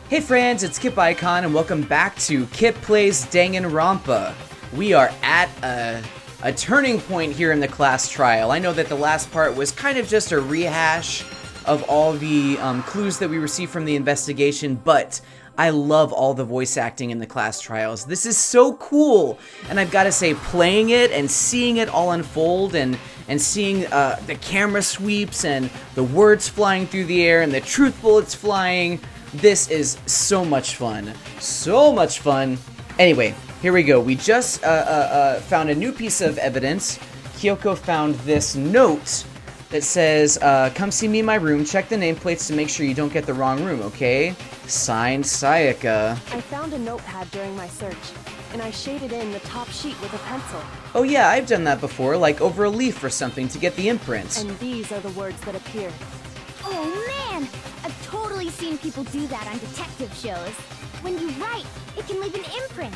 Hey friends, it's Kip Icon and welcome back to Kip Plays Danganronpa. We are at a turning point here in the class trial. I know that the last part was kind of just a rehash of all the clues that we received from the investigation, but I love all the voice acting in the class trials. This is so cool, and I've got to say, playing it and seeing it all unfold and seeing the camera sweeps and the words flying through the air and the truth bullets flying, this is so much fun. So much fun. Anyway, here we go. We just found a new piece of evidence. Kyoko found this note that says, come see me in my room, check the nameplates to make sure you don't get the wrong room, okay? Signed, Sayaka. I found a notepad during my search, and I shaded in the top sheet with a pencil. Oh yeah, I've done that before, like over a leaf or something to get the imprint. And these are the words that appear. Oh man! I've totally seen people do that on detective shows. When you write, it can leave an imprint.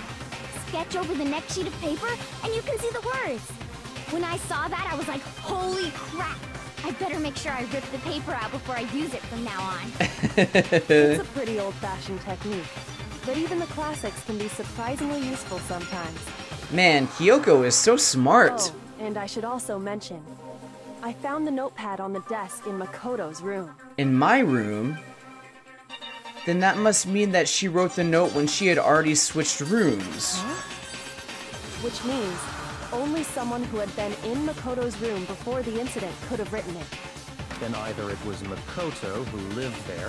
Sketch over the next sheet of paper, and you can see the words. When I saw that, I was like, holy crap! I better make sure I rip the paper out before I use it from now on. It's a pretty old-fashioned technique, but even the classics can be surprisingly useful sometimes. Man, Kyoko is so smart. Oh, and I should also mention, I found the notepad on the desk in Makoto's room. In my room? Then that must mean that she wrote the note when she had already switched rooms. Huh? Which means only someone who had been in Makoto's room before the incident could have written it. Then either it was Makoto who lived there,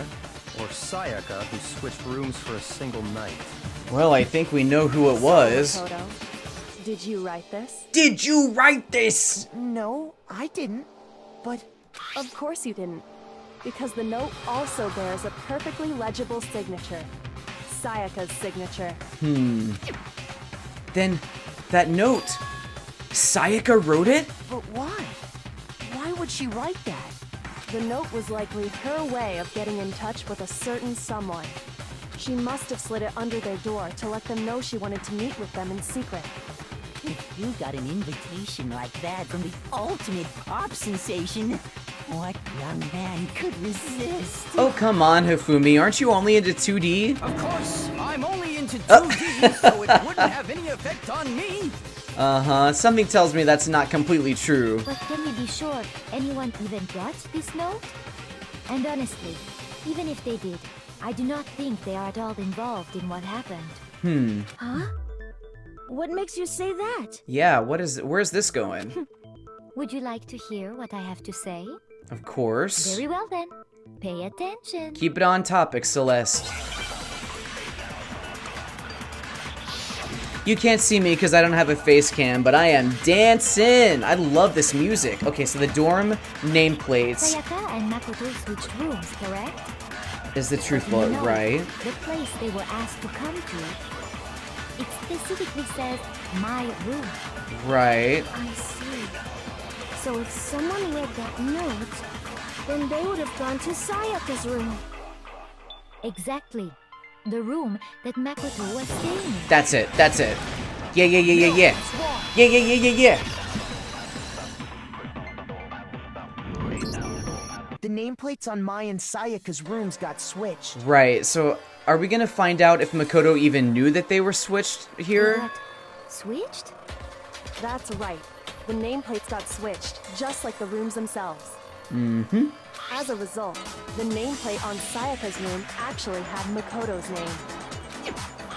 or Sayaka who switched rooms for a single night. Well, I think we know who it was. So, Makoto, did you write this? Did you write this? No, I didn't. But Of course you didn't, because the note also bears a perfectly legible signature. Sayaka's signature. Then, that note, Sayaka wrote it? but why? Why would she write that? The note was likely her way of getting in touch with a certain someone. She must have slid it under their door to let them know she wanted to meet with them in secret. If you got an invitation like that from the ultimate pop sensation, what young man could resist? Oh, come on, Hifumi. Aren't you only into 2D? Of course, I'm only into 2D, so it wouldn't have any effect on me. Uh-huh. Something tells me that's not completely true. But can you be sure anyone even got this note? And honestly, even if they did, I do not think they are at all involved in what happened. Huh? What makes you say that? Yeah, where's this going? Would you like to hear what I have to say? Of course. Very well then. Pay attention. Keep it on topic, Celeste. You can't see me because I don't have a face cam, but I am dancing! I love this music. Okay, so the dorm nameplates Sayaka and Makoto switched rooms, correct? is the truth But you bullet, know, right? The place they were asked to come to, it specifically says, my room. Right. I see. So if someone read that note, then they would have gone to Sayaka's room. Exactly. The room that Makoto was staying in. That's it. That's it. Yeah. Yeah. the nameplates on Mai and Sayaka's rooms got switched. Right. So are we gonna find out if Makoto even knew that they were switched here? What? Switched? That's right. The nameplates got switched, just like the rooms themselves. Mm-hmm. As a result, the nameplate on Sayaka's room actually had Makoto's name.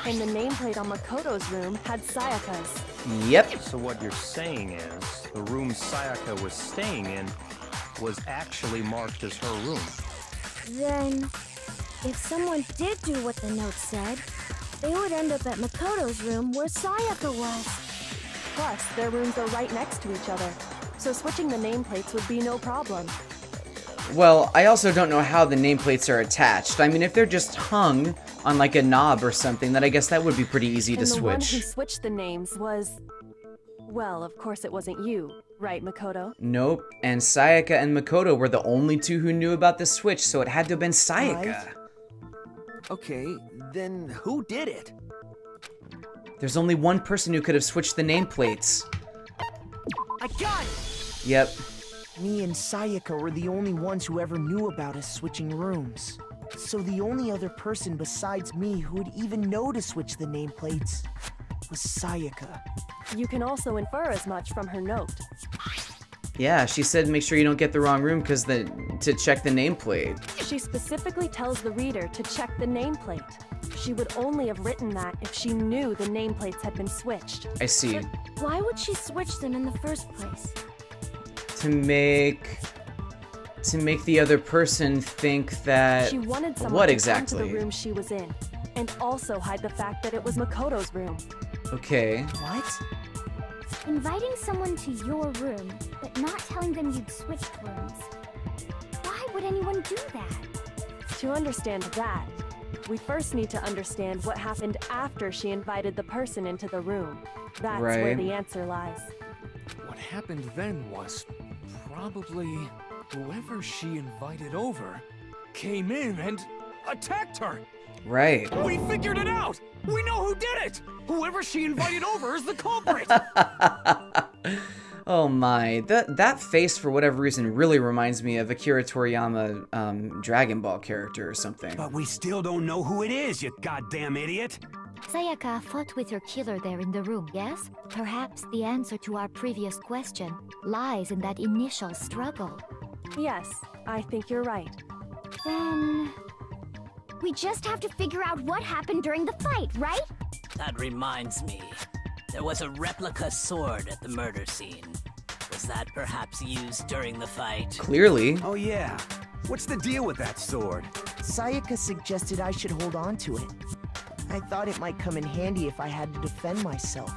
And the nameplate on Makoto's room had Sayaka's. Yep. So what you're saying is, the room Sayaka was staying in was actually marked as her room. Then, if someone did do what the note said, they would end up at Makoto's room where Sayaka was. Plus, their rooms are right next to each other, so switching the nameplates would be no problem. Well, I also don't know how the nameplates are attached. I mean, if they're just hung on like a knob or something, then I guess that would be pretty easy to And the one who switch. switched the names was... Well, of course it wasn't you, right, Makoto? Nope. And Sayaka and Makoto were the only two who knew about the switch, so it had to have been Sayaka. Right. Okay, then who did it? There's only one person who could have switched the nameplates. I got it! Yep. Me and Sayaka were the only ones who ever knew about us switching rooms. So the only other person besides me who would even know to switch the nameplates was Sayaka. You can also infer as much from her note. Yeah, she said make sure you don't get the wrong room because to check the nameplate. She specifically tells the reader to check the nameplate. She would only have written that if she knew the nameplates had been switched. I see. But why would she switch them in the first place? To make the other person think that... She wanted someone what to exactly? come to the room she was in, and also hide the fact that it was Makoto's room. Okay. What? Inviting someone to your room, but not telling them you'd switched rooms. Why would anyone do that? To understand that, we first need to understand what happened after she invited the person into the room. That's where Right. the answer lies. What happened then was probably whoever she invited over came in and attacked her. Right. We figured it out! We know who did it! Whoever she invited over is the culprit! Oh my, that face for whatever reason really reminds me of Akira Toriyama Dragon Ball character or something. But we still don't know who it is, you goddamn idiot! Sayaka fought with her killer there in the room, yes? Perhaps the answer to our previous question lies in that initial struggle. Yes, I think you're right. Then... we just have to figure out what happened during the fight, right? That reminds me. There was a replica sword at the murder scene. Was that perhaps used during the fight? Clearly. Oh yeah. What's the deal with that sword? Sayaka suggested I should hold on to it. I thought it might come in handy if I had to defend myself.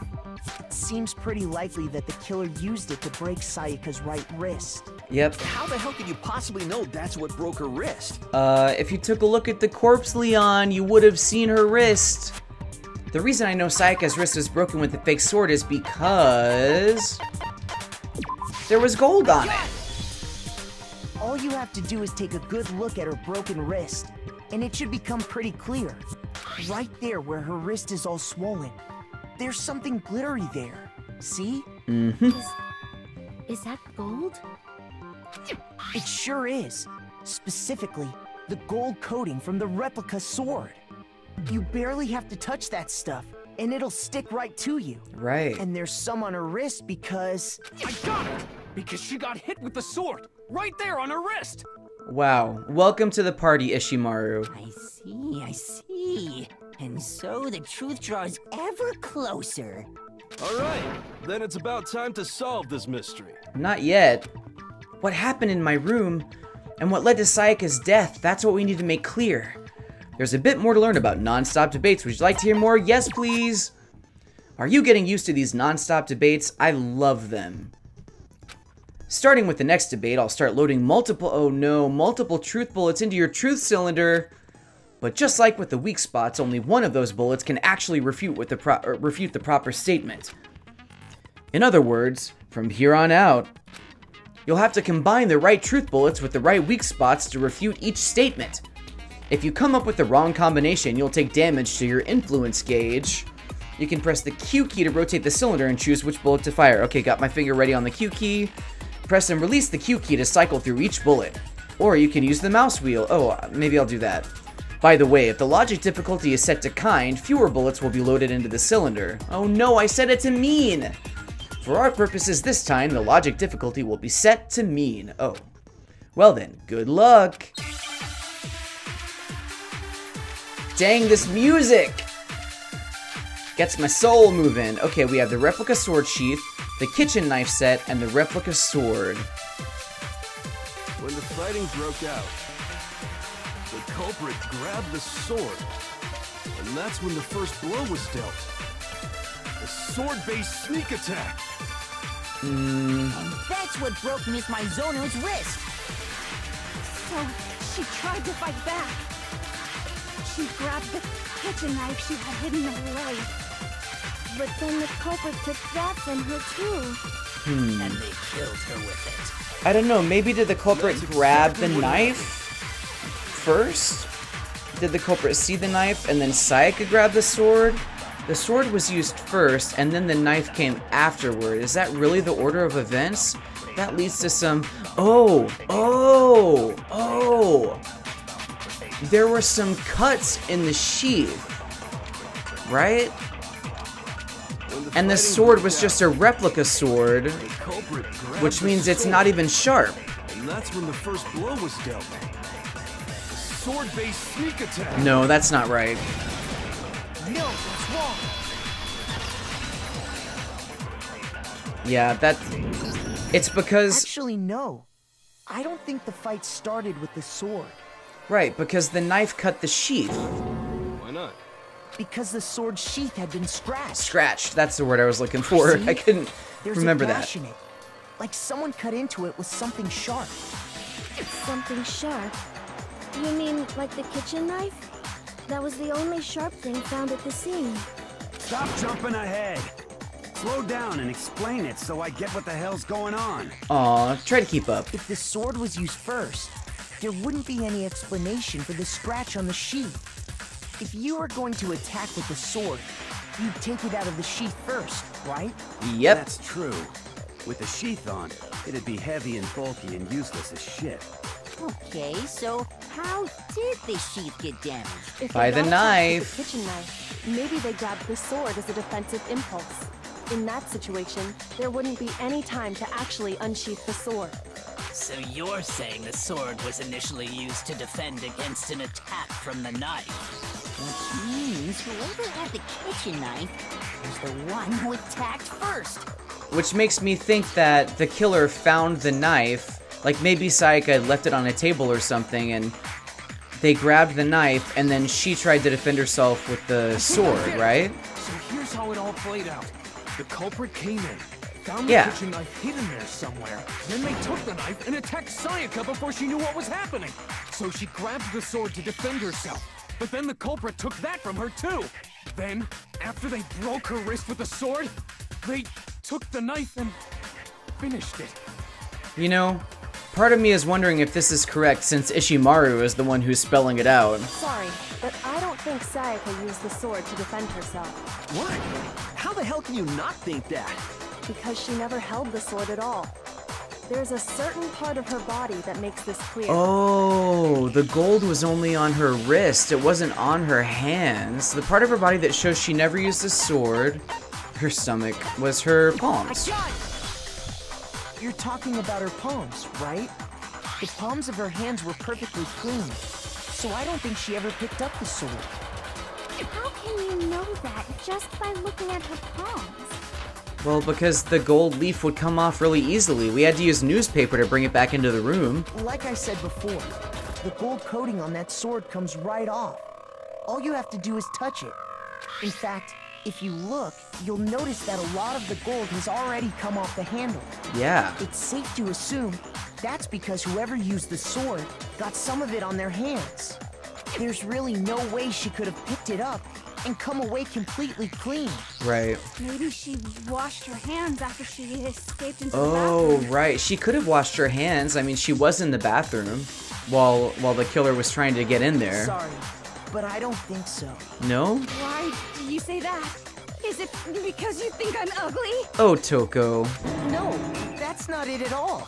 It seems pretty likely that the killer used it to break Sayaka's right wrist. Yep. How the hell could you possibly know that's what broke her wrist? If you took a look at the corpse, Leon, you would have seen her wrist. The reason I know Sayaka's wrist was broken with the fake sword is because... there was gold on it. All you have to do is take a good look at her broken wrist, and it should become pretty clear. Right there where her wrist is all swollen. There's something glittery there. See? Mm-hmm. Is that gold? It sure is. Specifically, the gold coating from the replica sword. You barely have to touch that stuff, and it'll stick right to you. Right. And there's some on her wrist because... I got it! Because she got hit with the sword! Right there on her wrist! Wow. Welcome to the party, Ishimaru. I see. And so the truth draws ever closer. All right, then it's about time to solve this mystery. Not yet. What happened in my room, and what led to Sayaka's death, that's what we need to make clear. There's a bit more to learn about non-stop debates. Would you like to hear more? Yes, please. Are you getting used to these non-stop debates? I love them. Starting with the next debate, I'll start loading multiple truth bullets into your truth cylinder. But just like with the weak spots, only one of those bullets can actually refute the proper statement. In other words, from here on out, you'll have to combine the right truth bullets with the right weak spots to refute each statement. If you come up with the wrong combination, you'll take damage to your influence gauge. You can press the Q key to rotate the cylinder and choose which bullet to fire. Okay, got my finger ready on the Q key. Press and release the Q key to cycle through each bullet. Or you can use the mouse wheel. Oh, maybe I'll do that. By the way, if the logic difficulty is set to kind, fewer bullets will be loaded into the cylinder. Oh no, I set it to mean! For our purposes this time, the logic difficulty will be set to mean. Oh. Well then, good luck! Dang, this music! Gets my soul moving. Okay, we have the replica sword sheath, the kitchen knife set, and the replica sword. When the fighting broke out, the culprit grabbed the sword, and that's when the first blow was dealt. A sword-based sneak attack. And that's what broke Miss Mizono's wrist. So, she tried to fight back. She grabbed the kitchen knife she had hidden away. But then the culprit took that from her too. And they killed her with I don't know, maybe did the culprit grab the knife first? Did the culprit see the knife and then Sayaka grab the sword? The sword was used first, and then the knife came afterward. Is that really the order of events? That leads to some... Oh! There were some cuts in the sheath, right? And the sword was just a replica sword, which means it's not even sharp. And that's when the first blow was dealt. Sword-based sneak attack. No, that's not right. No, that's wrong. Yeah, it's because... Actually, no. I don't think the fight started with the sword. Right, because the knife cut the sheath. Why not? Because the sword's sheath had been scratched. Scratched, that's the word I was looking for. See? I couldn't There's remember a that. gash in it. Like someone cut into it with something sharp. Something sharp? You mean like the kitchen knife? That was the only sharp thing found at the scene. Stop jumping ahead. Slow down and explain it so I get what the hell's going on. Aw, try to keep up. If the sword was used first, there wouldn't be any explanation for the scratch on the sheath. If you were going to attack with the sword, you'd take it out of the sheath first, right? Yep. That's true. With the sheath on, it'd be heavy and bulky and useless as shit. Okay, so how did the sheath get damaged? If By they the got attacked knife. with the kitchen knife, maybe they grabbed the sword as a defensive impulse. In that situation, there wouldn't be any time to actually unsheath the sword. So you're saying the sword was initially used to defend against an attack from the knife? Which means whoever had the kitchen knife was the one who attacked first. Which makes me think that the killer found the knife, like maybe Sayaka had left it on a table or something, and they grabbed the knife, and then she tried to defend herself with the sword, right? So here's how it all played out. The culprit came in, found the Yeah. kitchen knife hidden there somewhere. Then they took the knife and attacked Sayaka before she knew what was happening. So she grabbed the sword to defend herself. But then the culprit took that from her too. Then, after they broke her wrist with the sword, they took the knife and finished it. You know, part of me is wondering if this is correct since Ishimaru is the one who's spelling it out. Sorry, but I don't think Sayaka used the sword to defend herself. What? How the hell can you not think that? Because she never held the sword at all. There's a certain part of her body that makes this clear. Oh, the gold was only on her wrist. It wasn't on her hands. The part of her body that shows she never used a sword, her stomach, was her palms. You're talking about her palms, right? The palms of her hands were perfectly clean, so I don't think she ever picked up the sword. How can you know that just by looking at her palms? Well, because the gold leaf would come off really easily. We had to use newspaper to bring it back into the room. Like I said before, the gold coating on that sword comes right off. All you have to do is touch it. In fact, if you look, you'll notice that a lot of the gold has already come off the handle. Yeah. It's safe to assume that's because whoever used the sword got some of it on their hands. There's really no way she could have picked it up and come away completely clean. Right. Maybe she washed her hands after she escaped into the Oh, bathroom. right. She could have washed her hands. I mean, she was in the bathroom while the killer was trying to get in there. Sorry, but I don't think so. No? Why do you say that? Is it because you think I'm ugly? Oh, Toko. No, that's not it at all.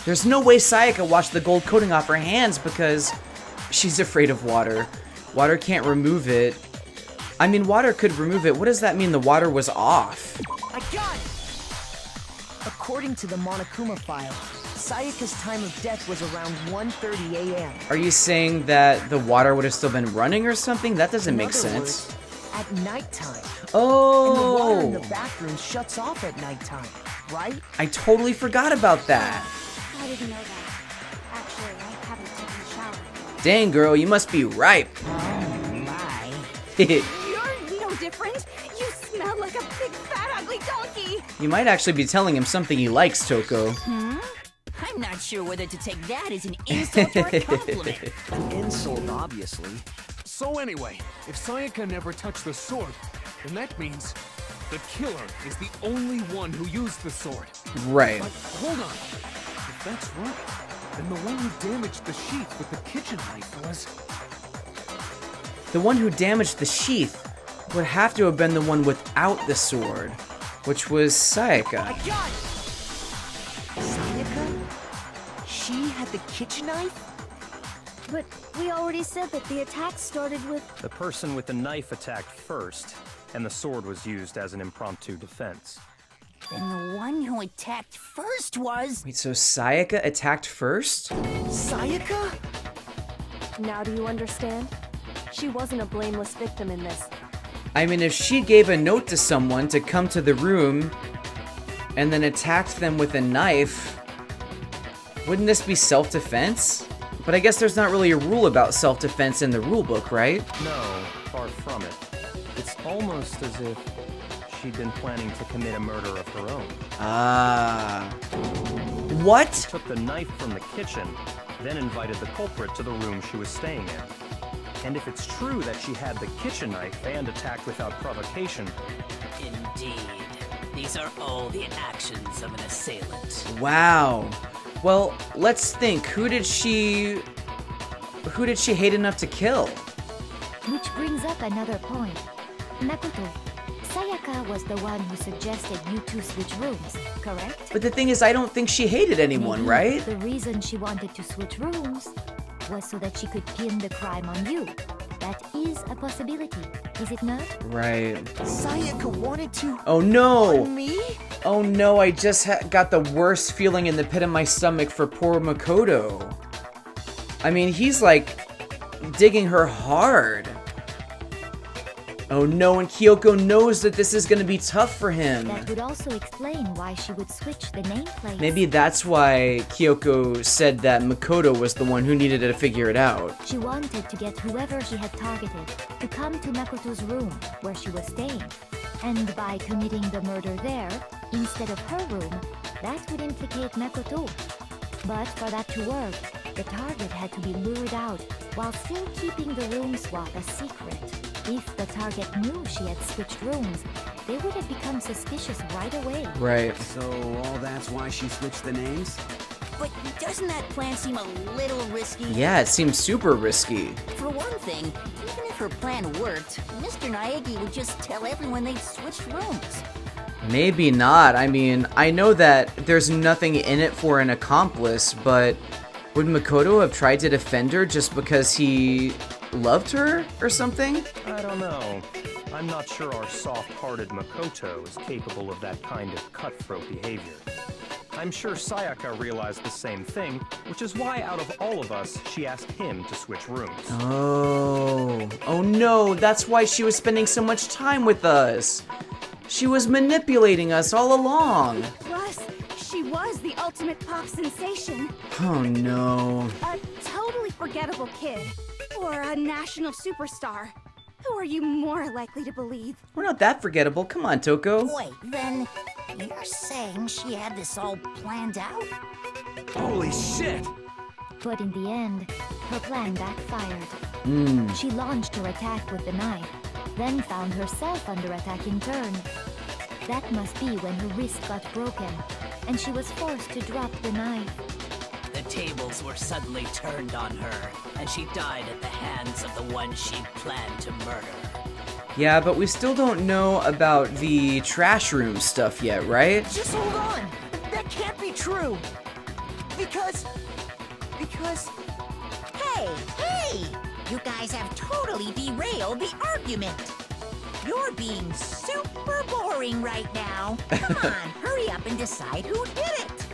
There's no way Sayaka washed the gold coating off her hands because she's afraid of water. Water can't remove it. I mean, water could remove it. What does that mean the water was off? I got it! According to the Monokuma file, Sayaka's time of death was around 1:30 a.m. Are you saying that the water would have still been running or something? That doesn't make In other sense. words, at nighttime. Oh! And the water in the bathroom shuts off at nighttime, right? I totally forgot about that. I didn't know that. Actually, I haven't taken a shower yet. Dang, girl, you must be ripe. Oh my. You're no different. You smell like a big, fat, ugly donkey. You might actually be telling him something he likes, Toko. I'm not sure whether to take that as an insult or a compliment. An insult, obviously. So anyway, if Sayaka never touched the sword, then that means the killer is the only one who used the sword. Right. But hold on. If that's right, then the one who damaged the sheath with the kitchen knife was... The one who damaged the sheath would have to have been the one without the sword, which was Sayaka. I got it! Sayaka? She had the kitchen knife? But we already said that the attack started with... The person with the knife attacked first, and the sword was used as an impromptu defense. Then the one who attacked first was... Wait, so Sayaka attacked first? Sayaka? Now do you understand? She wasn't a blameless victim in this. I mean, if she gave a note to someone to come to the room and then attacked them with a knife, wouldn't this be self-defense? But I guess there's not really a rule about self-defense in the rulebook, right? No, far from it. It's almost as if she'd been planning to commit a murder of her own. Ah. What? She took the knife from the kitchen, then invited the culprit to the room she was staying in. And if it's true that she had the kitchen knife and attacked without provocation... Indeed. These are all the actions of an assailant. Wow. Well, let's think. Who did she hate enough to kill? Which brings up another point. Makoto, Sayaka was the one who suggested you two switch rooms, correct? But the thing is, I don't think she hated anyone, Maybe right? The reason she wanted to switch rooms was so that she could pin the crime on you. That is a possibility, is it not? Right. Sayaka wanted to... Oh no! On me? Oh no, I just got the worst feeling in the pit of my stomach for poor Makoto. I mean, he's like digging her hard. Oh no, and Kyoko knows that this is gonna be tough for him. That would also explain why she would switch the nameplate. Maybe that's why Kyoko said that Makoto was the one who needed to figure it out. She wanted to get whoever she had targeted to come to Makoto's room, where she was staying. And by committing the murder there, instead of her room, that would implicate Makoto. But for that to work, the target had to be lured out, while still keeping the room swap a secret. If the target knew she had switched rooms, they would have become suspicious right away. Right. So all that's why she switched the names? But doesn't that plan seem a little risky? Yeah, it seems super risky. For one thing, even if her plan worked, Mr. Naegi would just tell everyone they'd switched rooms. Maybe not. I mean, I know that there's nothing in it for an accomplice, but would Makoto have tried to defend her just because he loved her or something? I don't know. I'm not sure our soft-hearted Makoto is capable of that kind of cutthroat behavior. I'm sure Sayaka realized the same thing, which is why out of all of us, she asked him to switch rooms. Oh. Oh no, that's why she was spending so much time with us. She was manipulating us all along. Plus, she was the ultimate pop sensation. Oh no. A totally forgettable kid. Or a national superstar. Who are you more likely to believe? We're not that forgettable. Come on, Toko. Wait, then you're saying she had this all planned out? Holy shit! But in the end, her plan backfired. She launched her attack with the knife, then found herself under attack in turn. That must be when her wrist got broken, and she was forced to drop the knife. The tables were suddenly turned on her, and she died at the hands of the one she planned to murder. Yeah, but we still don't know about the trash room stuff yet, right? Just hold on! That can't be true! Because... Hey! You guys have totally derailed the argument. You're being super boring right now. Come on, hurry up and decide who did it.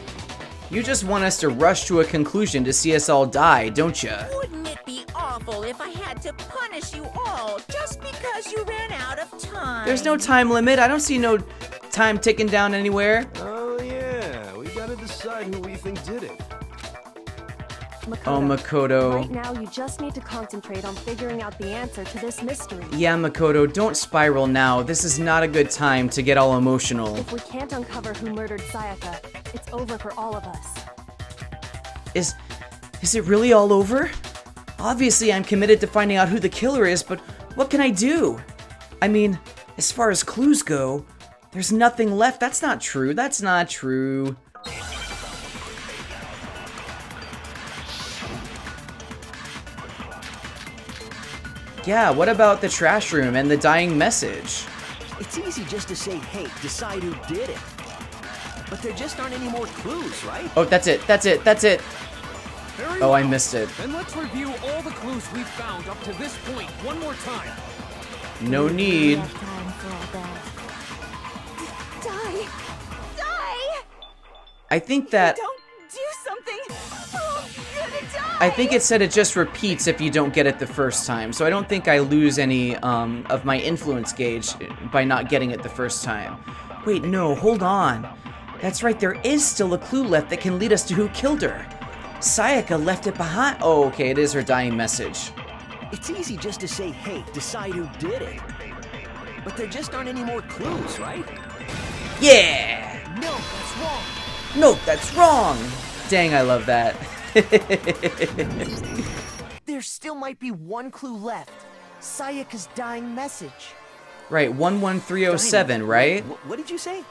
You just want us to rush to a conclusion to see us all die, don't you? Wouldn't it be awful if I had to punish you all just because you ran out of time? There's no time limit. I don't see no time ticking down anywhere. Oh yeah, we gotta decide who we think did it. Makoto. Oh, Makoto. Right now, you just need to concentrate on figuring out the answer to this mystery. Yeah, Makoto, don't spiral now. This is not a good time to get all emotional. If we can't uncover who murdered Sayaka, it's over for all of us. Is it really all over? Obviously, I'm committed to finding out who the killer is, but what can I do? I mean, as far as clues go, there's nothing left. That's not true. That's not true. Yeah, what about the trash room and the dying message? It's easy just to say, hey, decide who did it. But there just aren't any more clues, right? Oh, that's it. That's it. That's it. Very Oh, I well. missed it. Then let's review all the clues we've found up to this point one more time. No need. Have time for all that. Die! Die! I think that... Don't do something! Oh, I'm gonna die! I think it said it just repeats if you don't get it the first time, so I don't think I lose any of my influence gauge by not getting it the first time. Wait, no, hold on. That's right, there is still a clue left that can lead us to who killed her. Sayaka left it behind. Oh, okay, it is her dying message. It's easy just to say, hey, decide who did it. But there just aren't any more clues, right? Yeah! No, that's wrong. No, that's wrong! Dang, I love that. There still might be one clue left. Sayaka's dying message. Right, 11307, right? What did you say?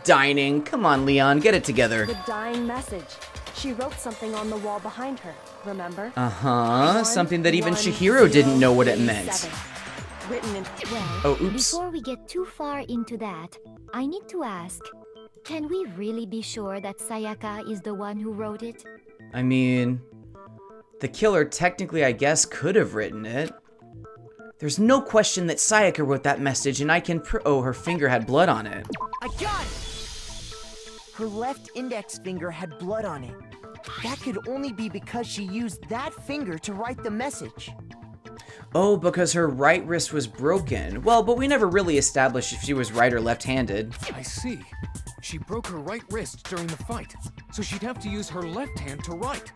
Dining. Come on, Leon, get it together. The dying message. She wrote something on the wall behind her, remember? Uh-huh, something that even Chihiro didn't know what it meant. Written in... Well, Oh, oops. before we get too far into that, I need to ask, can we really be sure that Sayaka is the one who wrote it? I mean, the killer technically, I guess, could have written it. There's no question that Sayaka wrote that message, and I can oh, her finger had blood on it. I got it! Her left index finger had blood on it. That could only be because she used that finger to write the message. Oh, because her right wrist was broken. Well, but we never really established if she was right or left-handed. I see. She broke her right wrist during the fight, so she'd have to use her left hand to write.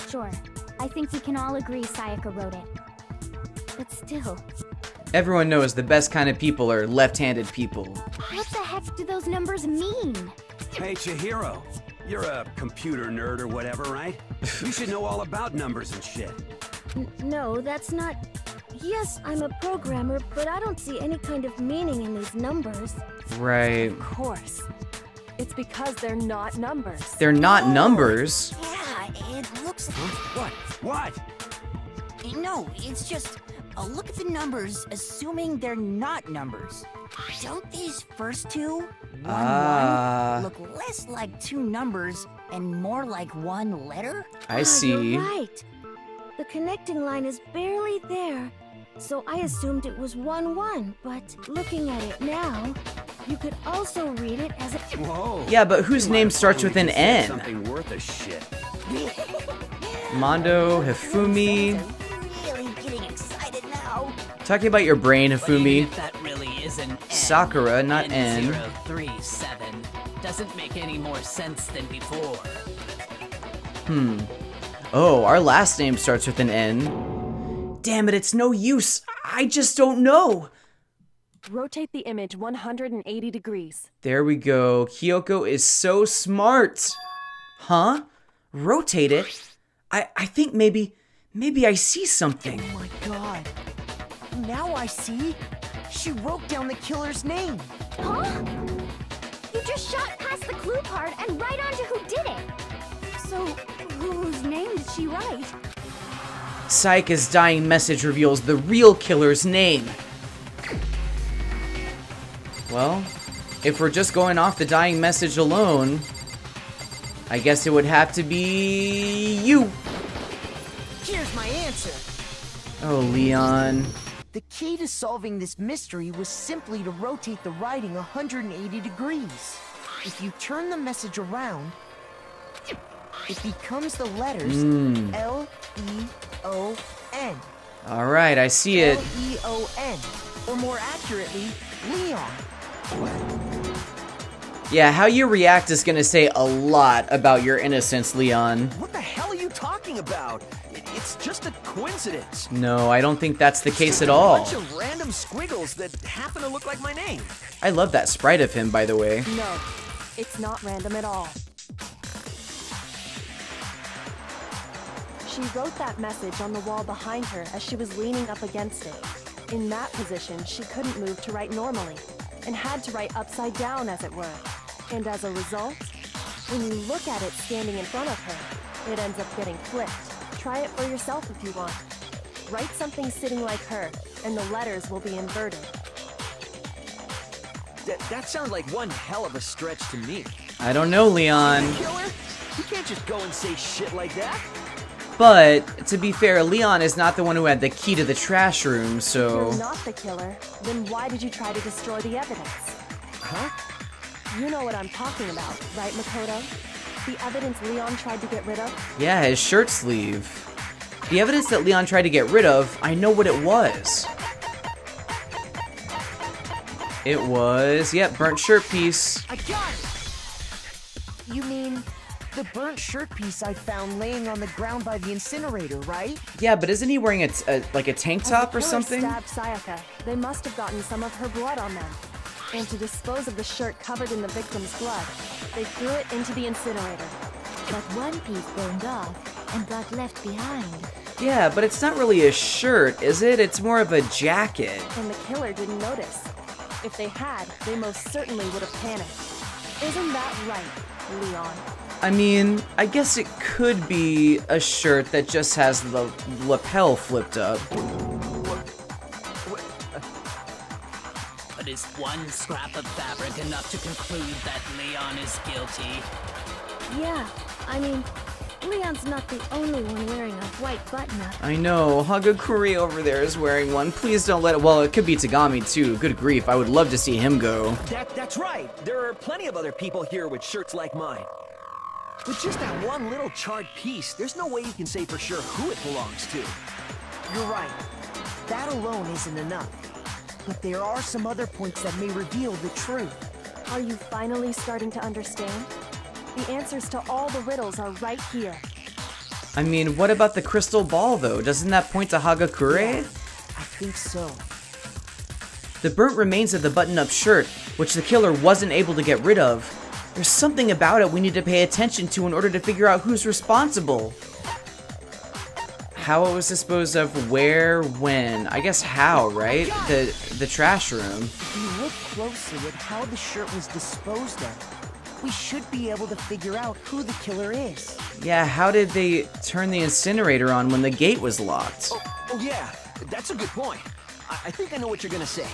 Sure, I think we can all agree Sayaka wrote it. But still... Everyone knows the best kind of people are left-handed people. What the heck do those numbers mean? Hey, Chihiro. You're a computer nerd or whatever, right? You should know all about numbers and shit. No, that's not... Yes, I'm a programmer, but I don't see any kind of meaning in these numbers. Right. Of course. It's because they're not numbers. They're not numbers. Yeah, it looks like... What? No, it's just... look at the numbers, assuming they're not numbers. Don't these first two, 1, look less like two numbers and more like one letter? I see. You're right. The connecting line is barely there, so I assumed it was 1-1, but looking at it now, you could also read it as a... Whoa. Yeah, but whose name starts with an N? Something worth a shit. Mondo, Hifumi. Really getting excited now. Talking about your brain, But even Hifumi. if that really is an N, Sakura, not N. N037 doesn't make any more sense than before. Oh, our last name starts with an N. Damn it, it's no use. I just don't know. Rotate the image 180 degrees. There we go. Kyoko is so smart. Huh? Rotate it? I think maybe I see something. Oh my god. Now I see. She wrote down the killer's name. Huh? You just shot past the clue part and right onto who did it. So, whose name did she write? Sayaka's dying message reveals the real killer's name. Well, if we're just going off the dying message alone, I guess it would have to be you. Here's my answer. Oh, Leon. The key to solving this mystery was simply to rotate the writing 180 degrees. If you turn the message around, it becomes the letters L-E-O-N. Alright, I see it. L-E-O-N. Or more accurately, Leon. Yeah, how you react is gonna say a lot about your innocence, Leon. What the hell are you talking about? It's just a coincidence. No, I don't think that's the case at all. A bunch of random squiggles that happen to look like my name. I love that sprite of him, by the way. No, it's not random at all. She wrote that message on the wall behind her as she was leaning up against it. In that position, she couldn't move to write normally, and had to write upside down, as it were. And as a result, when you look at it standing in front of her, it ends up getting flipped. Try it for yourself if you want. Write something sitting like her, and the letters will be inverted. That sounds like one hell of a stretch to me. I don't know, Leon. Killer? You can't just go and say shit like that. But, to be fair, Leon is not the one who had the key to the trash room, so... If you're not the killer, then why did you try to destroy the evidence? Huh? You know what I'm talking about, right, Makoto? The evidence Leon tried to get rid of? Yeah, his shirt sleeve. The evidence that Leon tried to get rid of, I know what it was. It was, yep, burnt shirt piece. I got it! You mean the burnt shirt piece I found laying on the ground by the incinerator, right? Yeah, but isn't he wearing like a tank top or something? As the killer stabbed Sayaka, they must have gotten some of her blood on them. And to dispose of the shirt covered in the victim's blood, they threw it into the incinerator. But one piece burned off and got left behind. Yeah, but it's not really a shirt, is it? It's more of a jacket. And the killer didn't notice. If they had, they most certainly would have panicked. Isn't that right, Leon? I mean, I guess it could be a shirt that just has the lapel flipped up. But is one scrap of fabric enough to conclude that Leon is guilty? Yeah, I mean, Leon's not the only one wearing a white button-up. I know, Hagakure over there is wearing one. Please don't let it, well, it could be Tagami too. Good grief, I would love to see him go. That's right. There are plenty of other people here with shirts like mine. With just that one little charred piece, there's no way you can say for sure who it belongs to. You're right. That alone isn't enough. But there are some other points that may reveal the truth. Are you finally starting to understand? The answers to all the riddles are right here. I mean, what about the crystal ball though? Doesn't that point to Hagakure? Yeah, I think so. The burnt remains of the button-up shirt, which the killer wasn't able to get rid of. There's something about it we need to pay attention to in order to figure out who's responsible. How it was disposed of, where, when. I guess how, right? The trash room. If you look closely at how the shirt was disposed of, we should be able to figure out who the killer is. Yeah, how did they turn the incinerator on when the gate was locked? Oh yeah, that's a good point. I think I know what you're gonna say.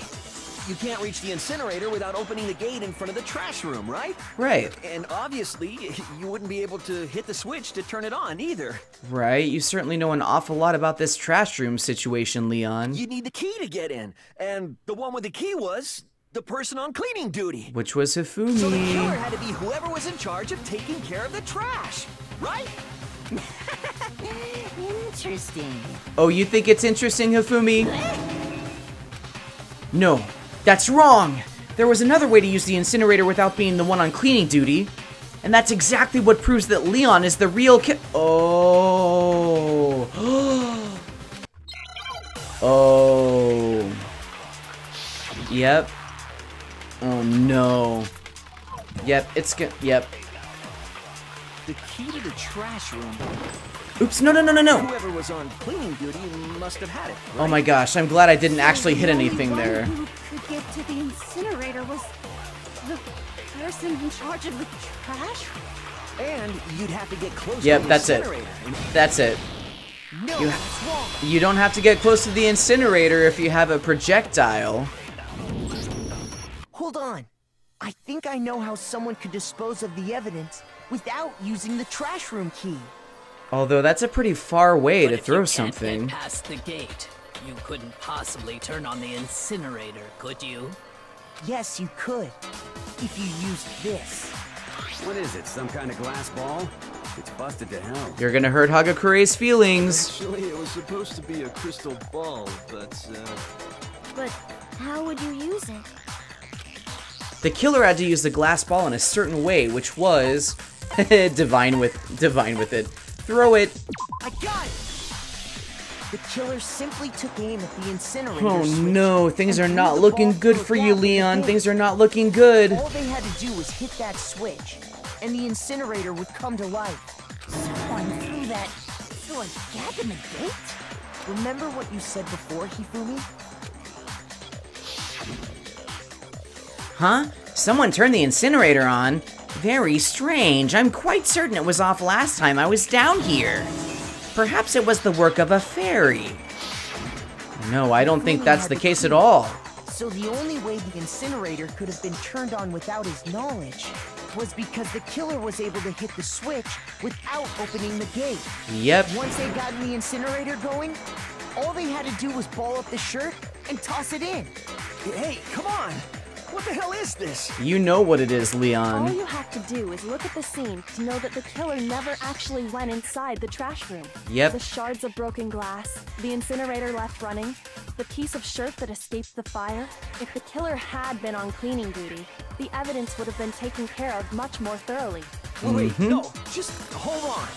You can't reach the incinerator without opening the gate in front of the trash room, right? Right. And obviously, you wouldn't be able to hit the switch to turn it on either. Right, you certainly know an awful lot about this trash room situation, Leon. You need the key to get in, and the one with the key was the person on cleaning duty. Which was Hifumi. So the killer had to be whoever was in charge of taking care of the trash, right? Interesting. Oh, you think it's interesting, Hifumi? No, that's wrong! There was another way to use the incinerator without being the one on cleaning duty. And that's exactly what proves that Leon is the real Oh. Oh. Yep. Oh no. Yep, it's good. Yep. The key to the trash room. Oops, no. Whoever was on cleaning duty must have had it, right? Oh my gosh, I'm glad I didn't actually hit anything there. The only one who could get to the incinerator was the person in charge of the trash. And you'd have to get close Yep, to the that's it. incinerator. That's it. No, that's wrong. You don't have to get close to the incinerator if you have a projectile. Hold on. I think I know how someone could dispose of the evidence without using the trash room key. Although that's a pretty far way But to if throw you can't something. get past the gate, you couldn't possibly turn on the incinerator, could you? Yes, you could. If you used this. What is it, some kind of glass ball? It's busted to hell. You're gonna hurt Hagakure's feelings. Actually, it was supposed to be a crystal ball, but, But how would you use it? The killer had to use the glass ball in a certain way, which was divine with it. Throw it. I got it! The killer simply took aim at the incinerator Oh switch no, things and are threw not the looking ball good through a for you, gap in the Leon. gate. Things are not looking good. All they had to do was hit that switch, and the incinerator would come to life. Someone threw that through a gap in the gate? Remember what you said before, Hifumi? Huh? Someone turned the incinerator on? Very strange. I'm quite certain it was off last time I was down here. Perhaps it was the work of a fairy. No, I don't think that's the case at all. So the only way the incinerator could have been turned on without his knowledge was because the killer was able to hit the switch without opening the gate. Yep. Once they got the incinerator going, all they had to do was ball up the shirt and toss it in. Hey, come on! What the hell is this? You know what it is, All Leon. you have to do is look at the scene to know that the killer never actually went inside the trash room. Yep. The shards of broken glass, the incinerator left running, the piece of shirt that escaped the fire. If the killer had been on cleaning duty, the evidence would have been taken care of much more thoroughly. Wait, no, just hold on.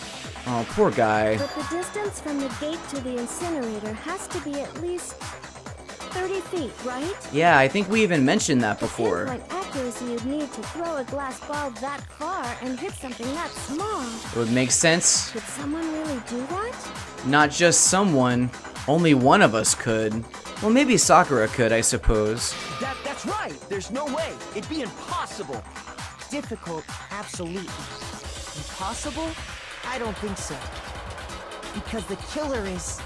Oh, poor guy. But the distance from the gate to the incinerator has to be at least 30 feet, right? Yeah, I think we even mentioned that before. Pinpoint accuracy you'd need to throw a glass ball that far and hit something that small. It would make sense. Could someone really do that? Not just someone, only one of us could. Well, maybe Sakura could, I suppose. That's right. There's no way. It'd be impossible. Difficult, absolutely. Impossible? I don't think so. Because the killer is...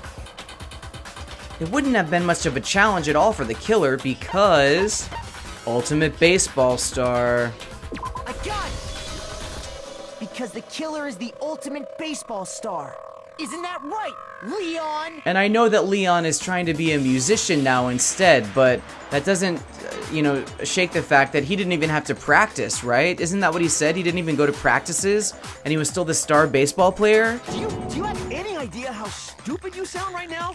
It wouldn't have been much of a challenge at all for the killer because... Ultimate baseball star. I got it! Because the killer is the ultimate baseball star. Isn't that right, Leon? And I know that Leon is trying to be a musician now instead, but that doesn't, shake the fact that he didn't even have to practice, right? Isn't that what he said? He didn't even go to practices, and he was still the star baseball player? Do you have any idea how stupid you sound right now?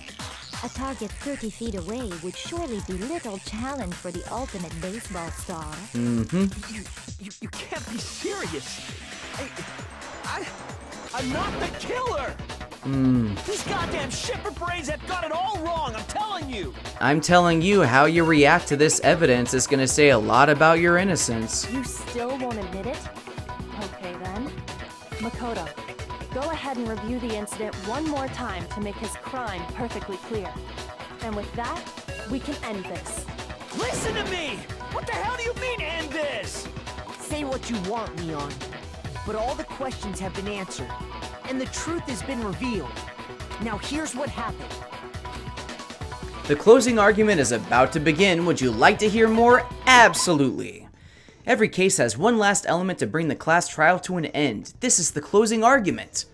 A target 30 feet away would surely be little challenge for the ultimate baseball star. Mm-hmm. You can't be serious. I'm not the killer. These goddamn shipper brains have got it all wrong, I'm telling you. I'm telling you, how you react to this evidence is going to say a lot about your innocence. You still won't admit it? Okay then. Makoto, go ahead and review the incident one more time to make his crime perfectly clear. And with that, we can end this. Listen to me! What the hell do you mean, end this? Say what you want, Leon. But all the questions have been answered, and the truth has been revealed. Now here's what happened. The closing argument is about to begin. Would you like to hear more? Absolutely. Every case has one last element to bring the class trial to an end. This is the closing argument.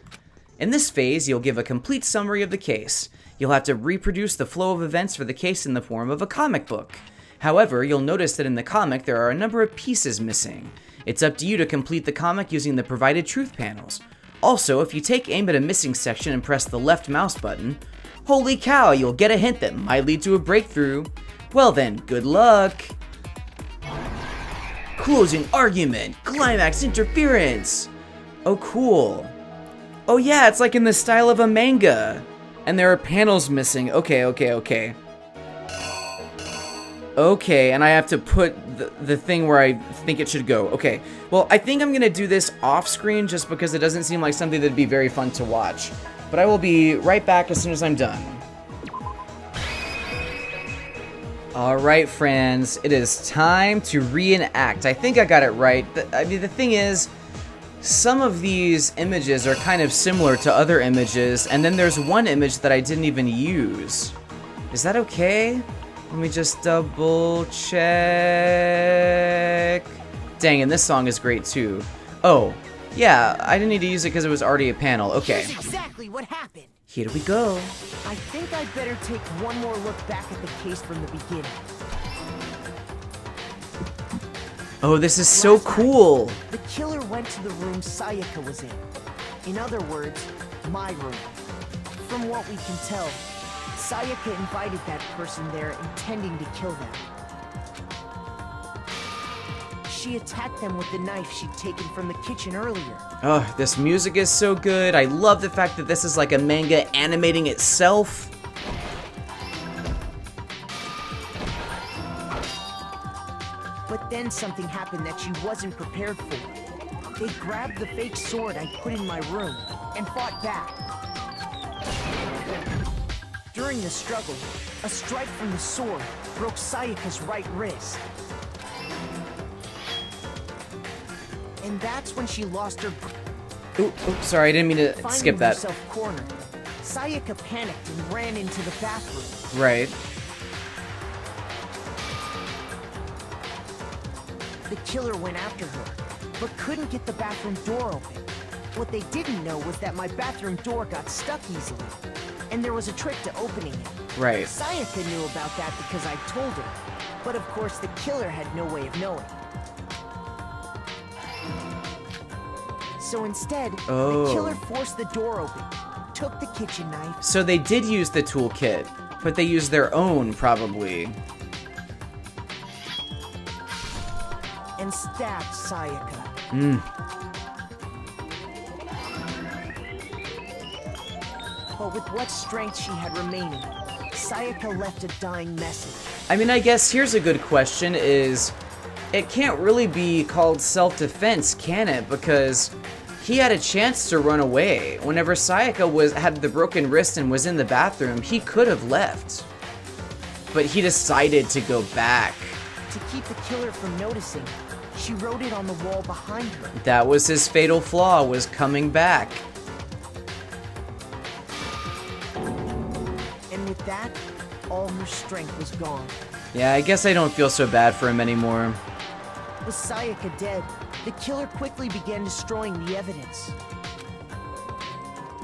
In this phase, you'll give a complete summary of the case. You'll have to reproduce the flow of events for the case in the form of a comic book. However, you'll notice that in the comic there are a number of pieces missing. It's up to you to complete the comic using the provided truth panels. Also, if you take aim at a missing section and press the left mouse button, holy cow, you'll get a hint that might lead to a breakthrough. Well then, good luck! Closing argument, climax interference! Oh cool. Oh yeah, it's like in the style of a manga. And there are panels missing. Okay. Okay, and I have to put the thing where I think it should go. Okay, well, I think I'm gonna do this off screen just because it doesn't seem like something that'd be very fun to watch. But I will be right back as soon as I'm done. Alright, friends, it is time to reenact. I think I got it right. The thing is, some of these images are kind of similar to other images, and then there's one image that I didn't even use. Is that okay? Let me just double check. Dang, and this song is great too. Oh, yeah, I didn't need to use it because it was already a panel. Okay. Here's exactly what happened. Here we go. I think I'd better take one more look back at the case from the beginning. Oh, this is so cool. The killer went to the room Sayaka was in. In other words, my room. From what we can tell, Sayaka invited that person there intending to kill them. She attacked them with the knife she'd taken from the kitchen earlier. Oh, this music is so good. I love the fact that this is like a manga animating itself. But then something happened that she wasn't prepared for. They grabbed the fake sword I put in my room and fought back. During the struggle, a strike from the sword broke Sayaka's right wrist. And that's when she lost her... Ooh, sorry, I didn't mean to skip that. Herself cornered, Sayaka panicked and ran into the bathroom. Right. The killer went after her, but couldn't get the bathroom door open. What they didn't know was that my bathroom door got stuck easily, and there was a trick to opening it. Right. Sayaka knew about that because I told her, but of course the killer had no way of knowing. So instead, the killer forced the door open, took the kitchen knife. So they did use the toolkit, but they used their own, probably. And stabbed Sayaka. But with what strength she had remaining, Sayaka left a dying message. I mean, I guess here's a good question is, it can't really be called self-defense, can it? Because he had a chance to run away. Whenever Sayaka had the broken wrist and was in the bathroom, he could have left. But he decided to go back. To keep the killer from noticing, she wrote it on the wall behind her. That was his fatal flaw, was coming back. And with that, all her strength was gone. Yeah, I guess I don't feel so bad for him anymore. With Sayaka dead, the killer quickly began destroying the evidence.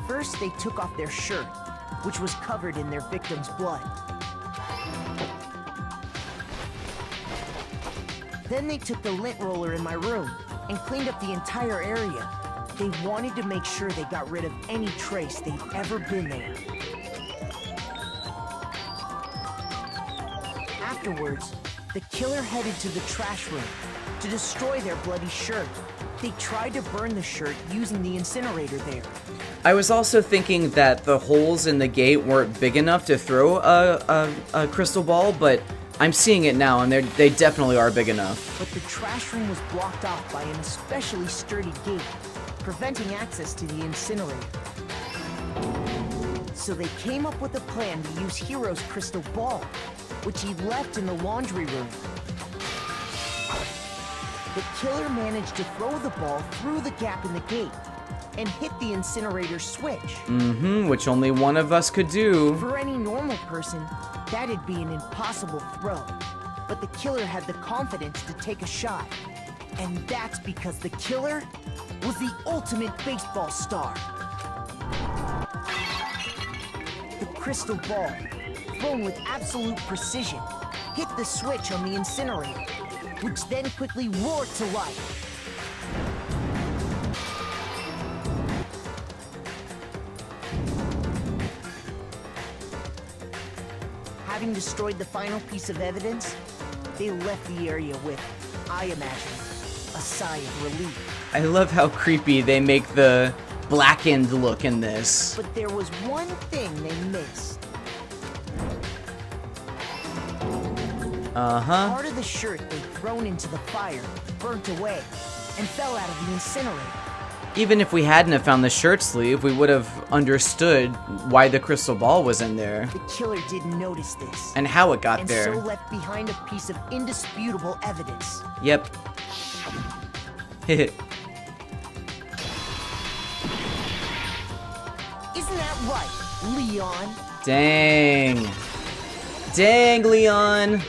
First, they took off their shirt, which was covered in their victim's blood. Then they took the lint roller in my room and cleaned up the entire area. They wanted to make sure they got rid of any trace they'd ever been there. Afterwards, the killer headed to the trash room to destroy their bloody shirt. They tried to burn the shirt using the incinerator there. I was also thinking that the holes in the gate weren't big enough to throw a crystal ball, but I'm seeing it now, and they definitely are big enough. But the trash room was blocked off by an especially sturdy gate, preventing access to the incinerator. So they came up with a plan to use Hiro's crystal ball, which he left in the laundry room. The killer managed to throw the ball through the gap in the gate and hit the incinerator switch. Which only one of us could do. For any normal person, that'd be an impossible throw. But the killer had the confidence to take a shot. And that's because the killer was the ultimate baseball star. The crystal ball, thrown with absolute precision, hit the switch on the incinerator, which then quickly roared to life. Having destroyed the final piece of evidence, they left the area with, I imagine, a sigh of relief. I love how creepy they make the blackened look in this. But there was one thing they missed. Part of the shirt they'd thrown into the fire burnt away and fell out of the incinerator. Even if we hadn't have found the shirt sleeve, we would have understood why the crystal ball was in there. The killer didn't notice this. And how it got there. And so left behind a piece of indisputable evidence. Yep. Isn't that right, Leon? Dang. Dang, Leon.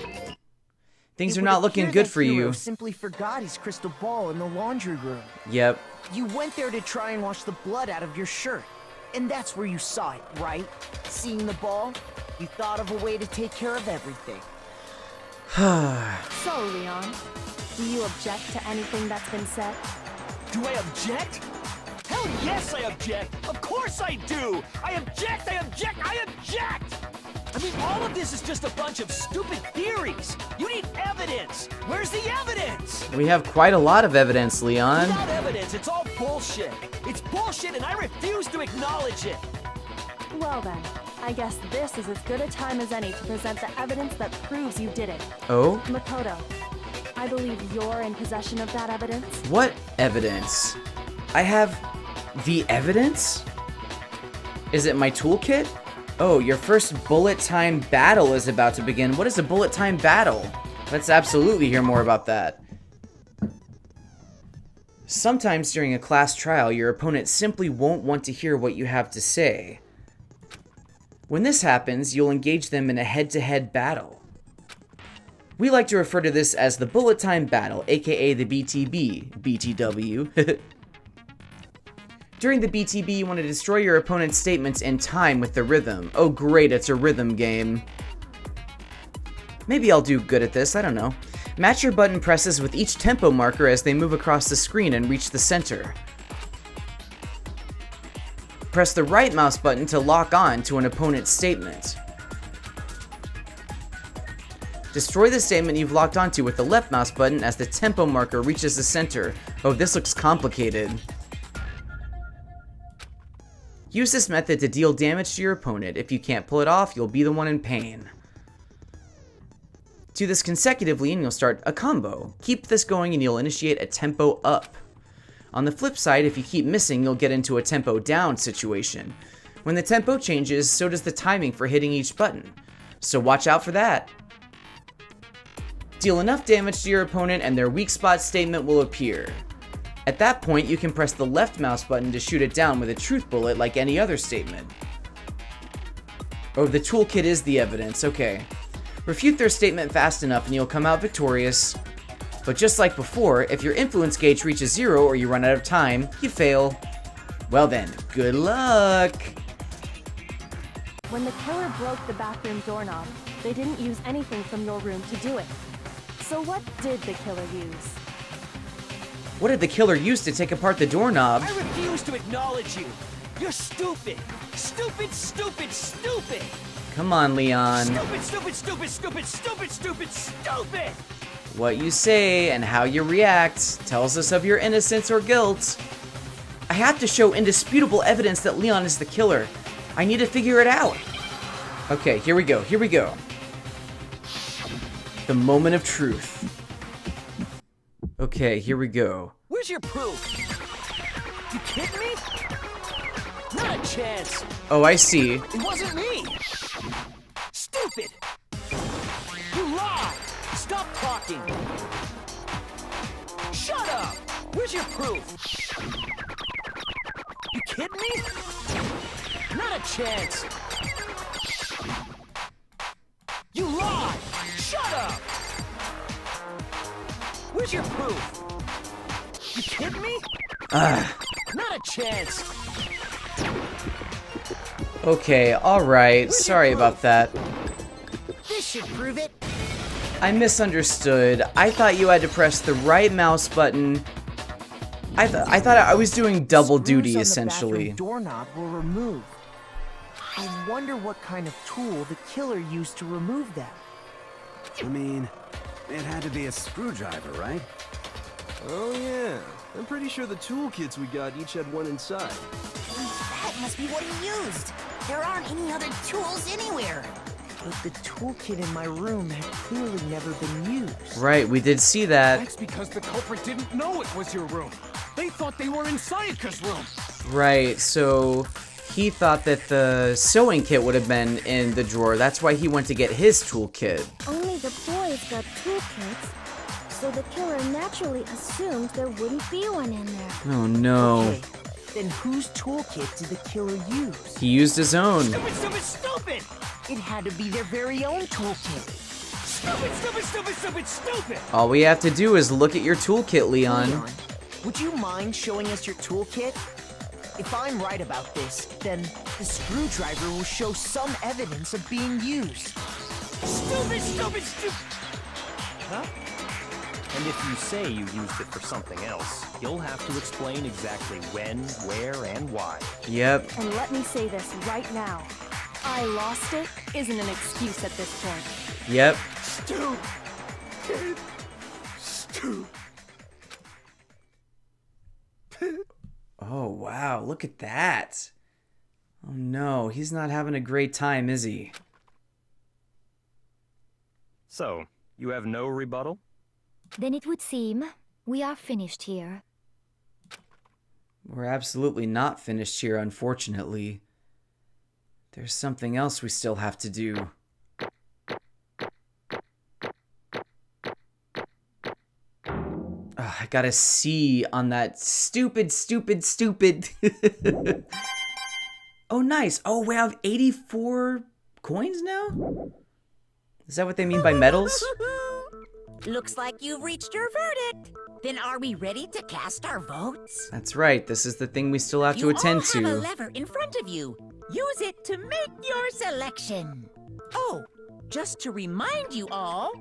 Things are not looking good for you. Hiro simply forgot his crystal ball in the laundry room. Yep. You went there to try and wash the blood out of your shirt. And that's where you saw it, right? Seeing the ball, you thought of a way to take care of everything. So, Leon, do you object to anything that's been said? Do I object? Hell yes, I object! Of course I do! I object, I object, I object! I mean, all of this is just a bunch of stupid theories! You need evidence! Where's the evidence? We have quite a lot of evidence, Leon. Without evidence, it's all bullshit! It's bullshit and I refuse to acknowledge it! Well then, I guess this is as good a time as any to present the evidence that proves you did it. Oh? Makoto, I believe you're in possession of that evidence. What evidence? I have the evidence? Is it my toolkit? Oh, your first bullet time battle is about to begin. What is a bullet time battle? Let's absolutely hear more about that. Sometimes during a class trial, your opponent simply won't want to hear what you have to say. When this happens, you'll engage them in a head-to-head battle. We like to refer to this as the bullet time battle, aka the BTB, BTW. During the BTB, you want to destroy your opponent's statements in time with the rhythm. Oh great, it's a rhythm game. Maybe I'll do good at this, I don't know. Match your button presses with each tempo marker as they move across the screen and reach the center. Press the right mouse button to lock on to an opponent's statement. Destroy the statement you've locked onto with the left mouse button as the tempo marker reaches the center. Oh, this looks complicated. Use this method to deal damage to your opponent. If you can't pull it off, you'll be the one in pain. Do this consecutively and you'll start a combo. Keep this going and you'll initiate a tempo up. On the flip side, if you keep missing, you'll get into a tempo down situation. When the tempo changes, so does the timing for hitting each button. So watch out for that. Deal enough damage to your opponent and their weak spot statement will appear. At that point, you can press the left mouse button to shoot it down with a truth bullet like any other statement. Oh, the toolkit is the evidence, okay. Refute their statement fast enough and you'll come out victorious. But just like before, if your influence gauge reaches 0 or you run out of time, you fail. Well then, good luck! When the killer broke the bathroom doorknob, they didn't use anything from your room to do it. So what did the killer use? What did the killer use to take apart the doorknob? I refuse to acknowledge you. You're stupid. Stupid, stupid, stupid. Come on, Leon. Stupid, stupid, stupid, stupid, stupid, stupid, stupid. What you say and how you react tells us of your innocence or guilt. I have to show indisputable evidence that Leon is the killer. I need to figure it out. Okay, here we go, here we go. The moment of truth. Okay, here we go. Where's your proof? You kidding me? Not a chance. Oh, I see. It wasn't me. Stupid. You lied. Stop talking. Shut up. Where's your proof? You kidding me? Not a chance. You lied. Shut up. Where's your proof? You kidding me? Not a chance. Okay, alright. Sorry about that. This should prove it. I misunderstood. I thought you had to press the right mouse button. I thought I was doing double duty, essentially. The doorknob were removed. I wonder what kind of tool the killer used to remove them. I mean, it had to be a screwdriver, right? Oh yeah, I'm pretty sure the toolkits we got each had one inside. That must be what he used. There aren't any other tools anywhere. But the toolkit in my room had clearly never been used. Right, we did see that. That's because the culprit didn't know it was your room. They thought they were in Sayaka's room. Right, so he thought that the sewing kit would have been in the drawer. That's why he went to get his toolkit. Only the boys got toolkits, so the killer naturally assumed there wouldn't be one in there. Oh no. Okay, then whose toolkit did the killer use? He used his own. Stupid, stupid, stupid. It had to be their very own toolkit. Stupid, stupid, stupid, stupid, stupid. All we have to do is look at your toolkit, Leon. Leon, would you mind showing us your toolkit? If I'm right about this, then the screwdriver will show some evidence of being used. Stupid, stupid, stupid. Huh? And if you say you used it for something else, you'll have to explain exactly when, where, and why. Yep. And let me say this right now. I lost it isn't an excuse at this point. Yep. Stupid. Stupid. Oh, wow. Look at that. Oh, no. He's not having a great time, is he? So, you have no rebuttal? Then it would seem we are finished here. We're absolutely not finished here, unfortunately. There's something else we still have to do. I got a C on that stupid. Oh, nice. Oh, we have 84 coins now? Is that what they mean by medals? Looks like you've reached your verdict. Then are we ready to cast our votes? That's right. This is the thing we still have to attend to. You all have a lever in front of you. Use it to make your selection. Oh, just to remind you all,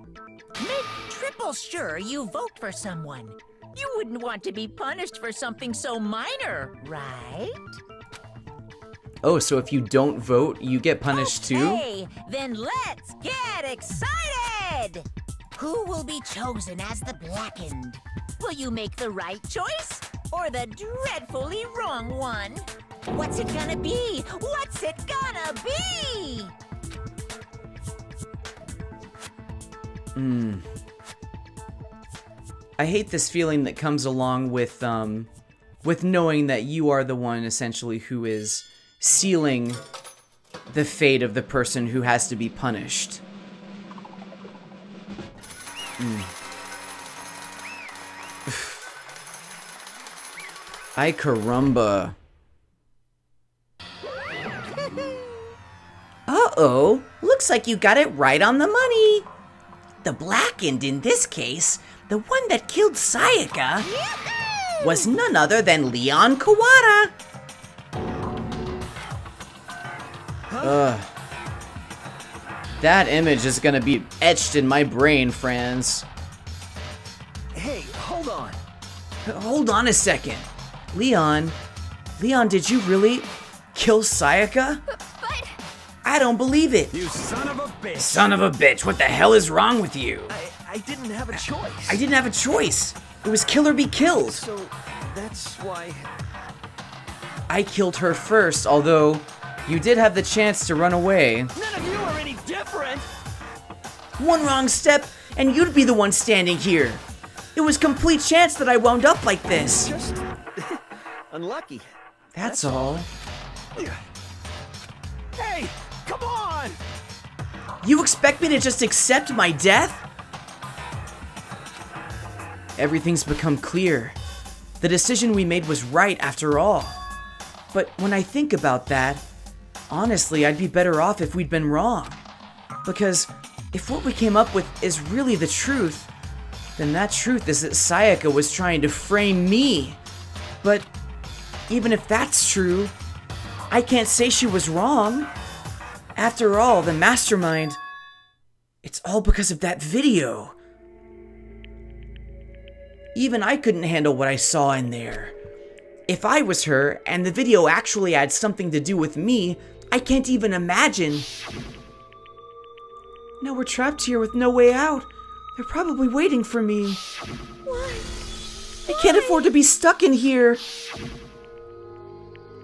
make triple sure you vote for someone. You wouldn't want to be punished for something so minor, right? Oh, so if you don't vote, you get punished too? Okay, then let's get excited! Who will be chosen as the blackened? Will you make the right choice or the dreadfully wrong one? What's it gonna be? What's it gonna be? I hate this feeling that comes along with knowing that you are the one essentially who is sealing the fate of the person who has to be punished. Ay caramba. Uh-oh. Looks like you got it right on the money. The blackened in this case, the one that killed Sayaka, was none other than Leon Kawada. That image is gonna be etched in my brain, friends. Hey, hold on. Hold on a second. Leon, did you really kill Sayaka? But... I don't believe it. You son of a bitch. Son of a bitch, what the hell is wrong with you? I didn't have a choice. I didn't have a choice. It was kill or be killed. So, that's why... I killed her first, although you did have the chance to run away. None of you are any different! One wrong step, and you'd be the one standing here. It was complete chance that I wound up like this. Just... unlucky. That's all. Hey, come on! You expect me to just accept my death? Everything's become clear. The decision we made was right after all. But when I think about that, honestly, I'd be better off if we'd been wrong. Because if what we came up with is really the truth, then that truth is that Sayaka was trying to frame me. But even if that's true, I can't say she was wrong. After all, the mastermind, it's all because of that video. Even I couldn't handle what I saw in there. If I was her, and the video actually had something to do with me, I can't even imagine. Now we're trapped here with no way out. They're probably waiting for me. Why? I can't afford to be stuck in here.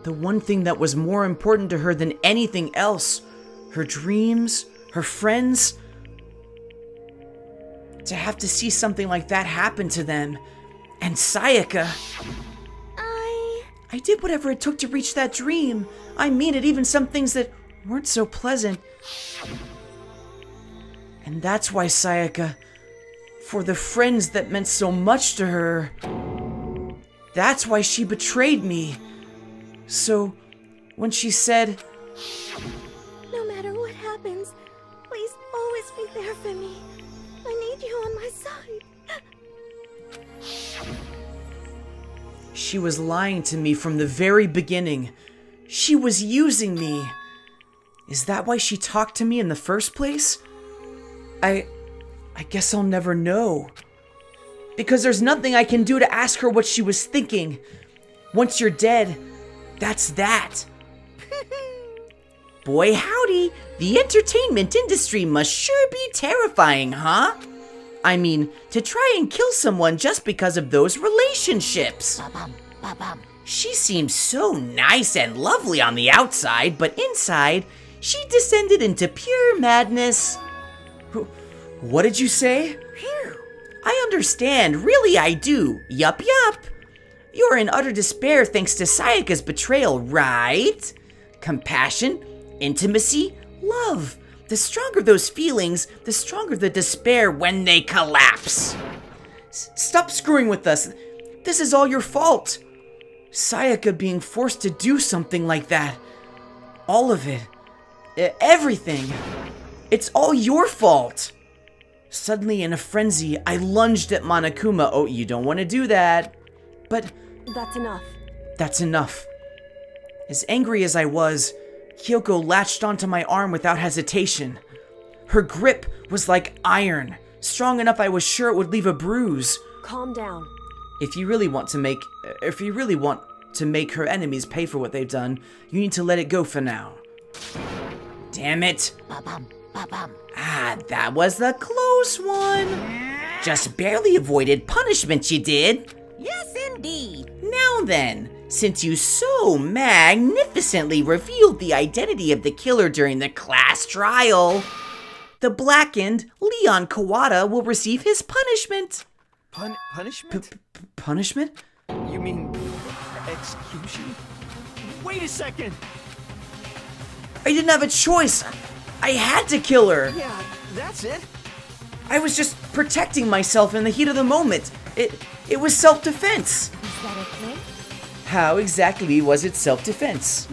The one thing that was more important to her than anything else, her dreams, her friends, to have to see something like that happen to them. And Sayaka. I did whatever it took to reach that dream. I mean it, even some things that weren't so pleasant. And that's why Sayaka, for the friends that meant so much to her, that's why she betrayed me. So, when she said, No matter what happens, please always be there for me. I need you on my side. she was lying to me from the very beginning. She was using me. Is that why she talked to me in the first place? I guess I'll never know. Because there's nothing I can do to ask her what she was thinking. Once you're dead, that's that. Boy howdy, the entertainment industry must sure be terrifying, huh? I mean, to try and kill someone just because of those relationships. She seems so nice and lovely on the outside, but inside, she descended into pure madness. What did you say? I understand, really I do. Yup. You're in utter despair thanks to Sayaka's betrayal, right? Compassion, intimacy, love. The stronger those feelings, the stronger the despair when they collapse. Stop screwing with us. This is all your fault. Sayaka being forced to do something like that. All of it. Everything. It's all your fault. Suddenly, in a frenzy, I lunged at Monokuma. Oh, you don't want to do that. But... That's enough. That's enough. As angry as I was, Kyoko latched onto my arm without hesitation. Her grip was like iron, strong enough I was sure it would leave a bruise. Calm down. If you really want to make her enemies pay for what they've done, you need to let it go for now. Damn it. Ah, that was the close one. Just barely avoided punishment, you did. Yes, indeed. Now then, since you so magnificently revealed the identity of the killer during the class trial, the blackened Leon Kawada will receive his punishment. Punishment? Punishment? You mean execution? Wait a second! I didn't have a choice. I had to kill her. Yeah, that's it. I was just protecting myself in the heat of the moment. It was self-defense. Is that okay? How exactly was it self-defense?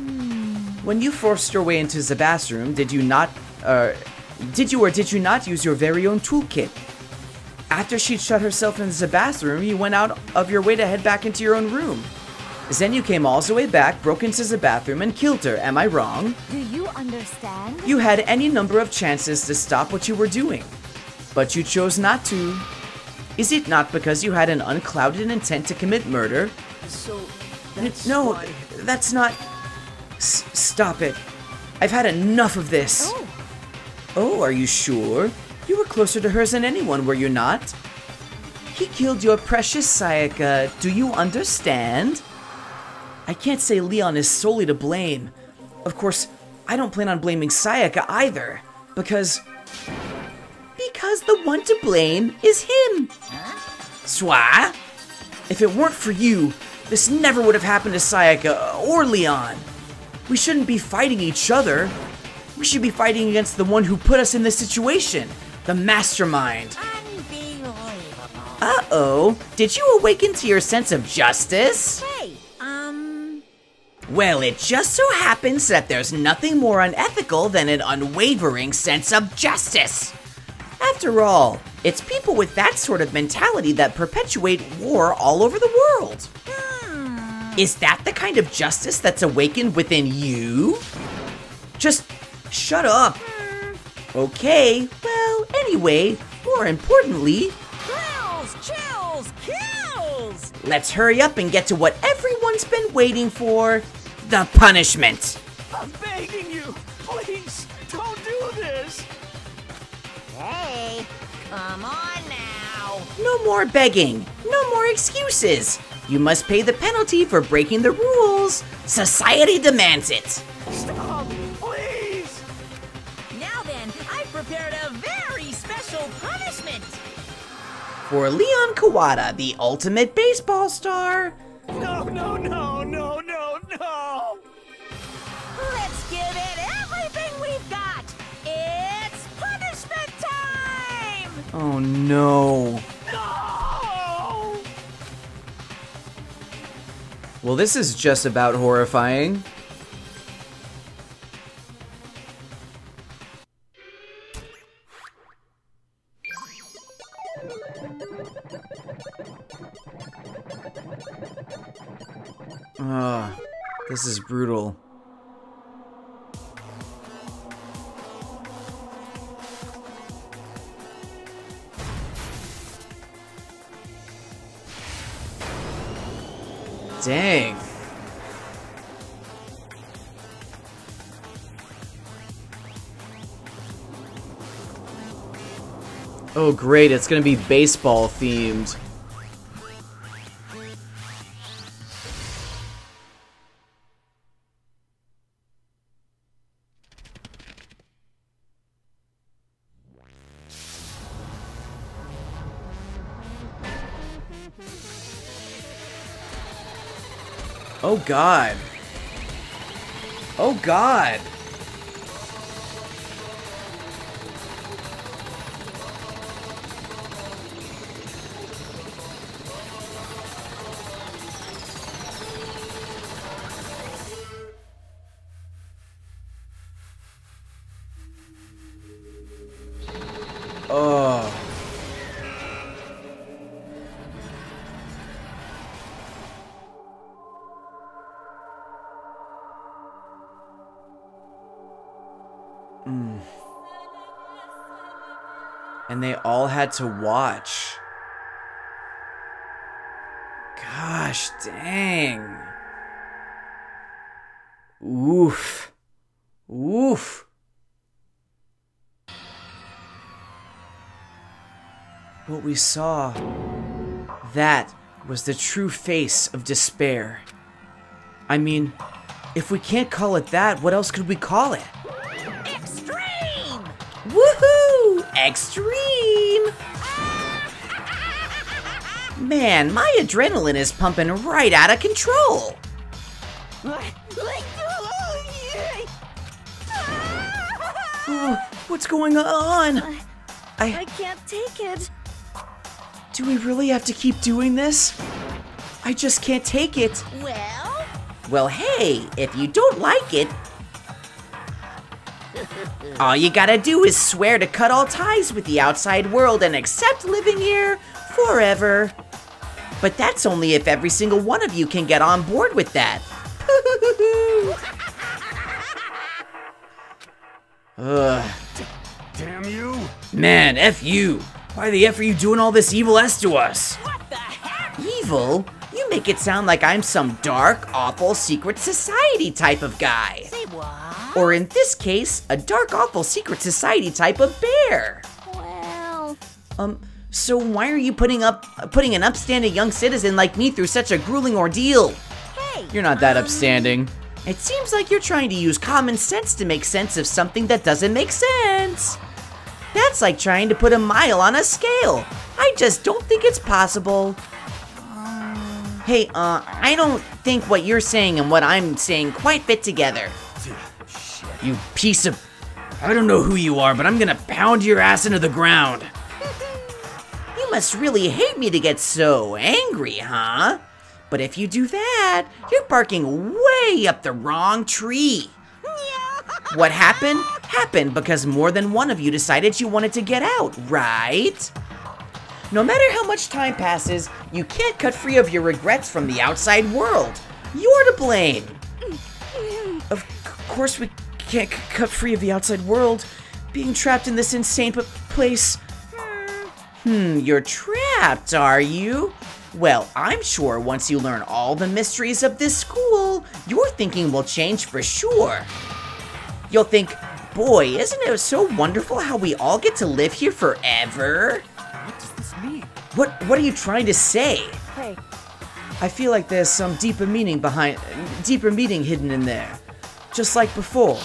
When you forced your way into the bathroom, did you not use your very own toolkit? After she'd shut herself into the bathroom, you went out of your way to head back into your own room. Then you came all the way back, broke into the bathroom, and killed her. Am I wrong? Do you understand? You had any number of chances to stop what you were doing, but you chose not to. Is it not because you had an unclouded intent to commit murder? So, No, that's not... Stop it. I've had enough of this. Oh, are you sure? You were closer to hers than anyone, were you not? He killed your precious Sayaka. Do you understand? I can't say Leon is solely to blame. Of course, I don't plan on blaming Sayaka either, because the one to blame is him. Swa? If it weren't for you, this never would have happened to Sayaka or Leon. We shouldn't be fighting each other. We should be fighting against the one who put us in this situation, the mastermind. Unbelievable. Uh-oh, did you awaken to your sense of justice? Hey, Well, it just so happens that there's nothing more unethical than an unwavering sense of justice. After all, it's people with that sort of mentality that perpetuate war all over the world. Is that the kind of justice that's awakened within you? Just shut up. Okay, well, anyway, more importantly... Chills, kills! Let's hurry up and get to what everyone's been waiting for. The punishment. I'm begging you, please, don't do this. Hey, come on now. No more begging. No more excuses. You must pay the penalty for breaking the rules. Society demands it. Stop, please. Now then, I've prepared a very special punishment. For Leon Kawada, the ultimate baseball star. No. Let's give it everything we've got. It's punishment time. Oh no. No! Well, this is just about horrifying. This is brutal. Dang. Oh great, it's gonna be baseball themed. Oh god. Oh god. And they all had to watch. Gosh dang. Oof. Oof. What we saw, that was the true face of despair. I mean, if we can't call it that, what else could we call it? Extreme! Woohoo! Extreme! Man, my adrenaline is pumping right out of control. Oh, what's going on? I can't take it. Do we really have to keep doing this? I just can't take it. Well, hey, if you don't like it, all you gotta do is swear to cut all ties with the outside world and accept living here forever. But that's only if every single one of you can get on board with that. Ugh. Damn you! Man, F you. Why the F are you doing all this evil S to us? What the heck? Evil? You make it sound like I'm some dark, awful, secret society type of guy. Say what? Or in this case, a dark, awful, secret society type of bear. Well... So why are you putting an upstanding young citizen like me through such a grueling ordeal? Hey! You're not that upstanding. It seems like you're trying to use common sense to make sense of something that doesn't make sense. That's like trying to put a mile on a scale. I just don't think it's possible. Hey, I don't think what you're saying and what I'm saying quite fit together. Shit. You piece of... I don't know who you are, but I'm gonna pound your ass into the ground. You must really hate me to get so angry, huh? But if you do that, you're barking way up the wrong tree. What happened? Happened because more than one of you decided you wanted to get out, right? No matter how much time passes, you can't cut free of your regrets from the outside world. You're to blame. Of course we can't cut free of the outside world. Being trapped in this insane place. You're trapped, are you? Well, I'm sure once you learn all the mysteries of this school, your thinking will change for sure. You'll think, boy, isn't it so wonderful how we all get to live here forever? What does this mean? What are you trying to say? Hey, I feel like there's some deeper meaning hidden in there. Just like before.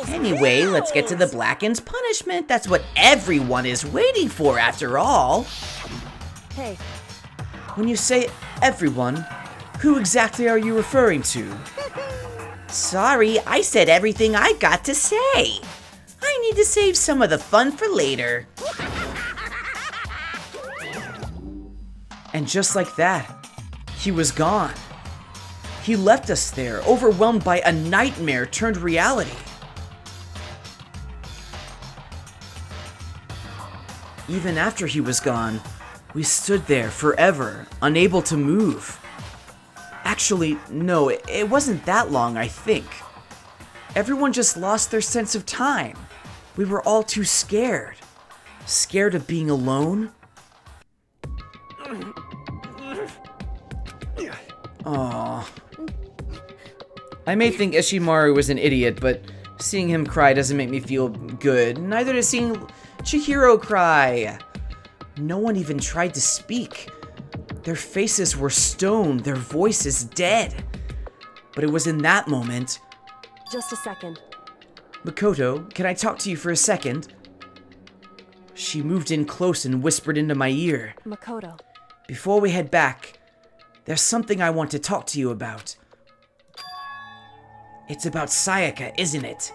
Anyway, let's get to the Blackened's punishment. That's what everyone is waiting for after all. hey, When you say everyone, who exactly are you referring to? Sorry, I said everything I got to say. I need to save some of the fun for later. And just like that, he was gone. He left us there, overwhelmed by a nightmare turned reality. Even after he was gone, we stood there forever, unable to move. Actually, no, it wasn't that long, I think. Everyone just lost their sense of time. We were all too scared. Scared of being alone. Aww. I may think Ishimaru was an idiot, but seeing him cry doesn't make me feel good. Neither does seeing Chihiro cry. No one even tried to speak. Their faces were stone, their voices dead. But it was in that moment... just a second. Makoto, can I talk to you for a second? She moved in close and whispered into my ear. Makoto. Before we head back, there's something I want to talk to you about. It's about Sayaka, isn't it?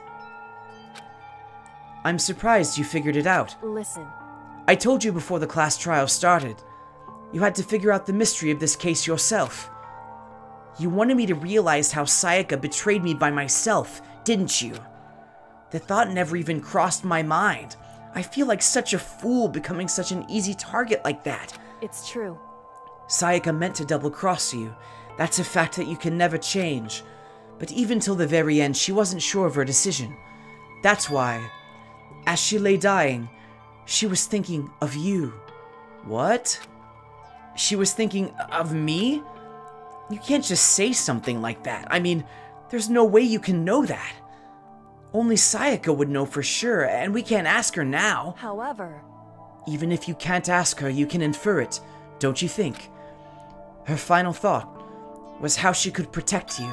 I'm surprised you figured it out. Listen. I told you before the class trial started. You had to figure out the mystery of this case yourself. You wanted me to realize how Sayaka betrayed me by myself, didn't you? The thought never even crossed my mind. I feel like such a fool becoming such an easy target like that. It's true. Sayaka meant to double-cross you. That's a fact that you can never change. But even till the very end, she wasn't sure of her decision. That's why, as she lay dying, she was thinking of you. What? She was thinking of me? You can't just say something like that. I mean, there's no way you can know that. Only Sayaka would know for sure, and we can't ask her now. However, even if you can't ask her, you can infer it, don't you think? Her final thought was how she could protect you.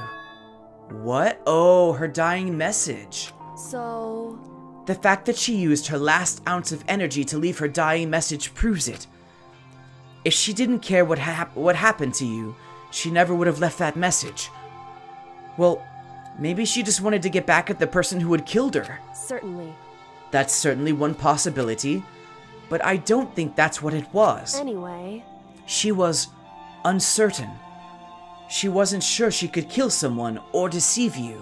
What? Oh, her dying message. so... The fact that she used her last ounce of energy to leave her dying message proves it. If she didn't care what happened to you, she never would have left that message. Well, maybe she just wanted to get back at the person who had killed her. Certainly. That's certainly one possibility, but I don't think that's what it was. Anyway... She was uncertain. She wasn't sure she could kill someone or deceive you,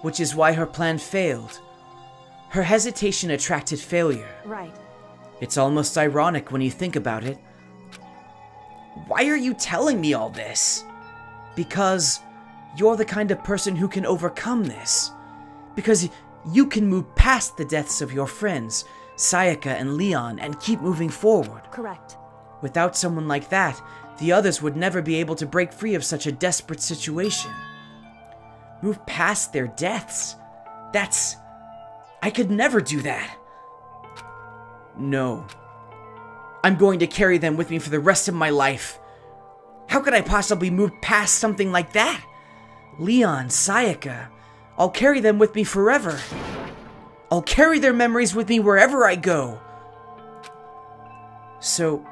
which is why her plan failed. Her hesitation attracted failure. Right. It's almost ironic when you think about it. Why are you telling me all this? Because you're the kind of person who can overcome this. Because you can move past the deaths of your friends, Sayaka and Leon, and keep moving forward. Correct. Without someone like that, the others would never be able to break free of such a desperate situation. Move past their deaths? I could never do that. No. I'm going to carry them with me for the rest of my life. How could I possibly move past something like that? Leon, Sayaka, I'll carry them with me forever. I'll carry their memories with me wherever I go. So,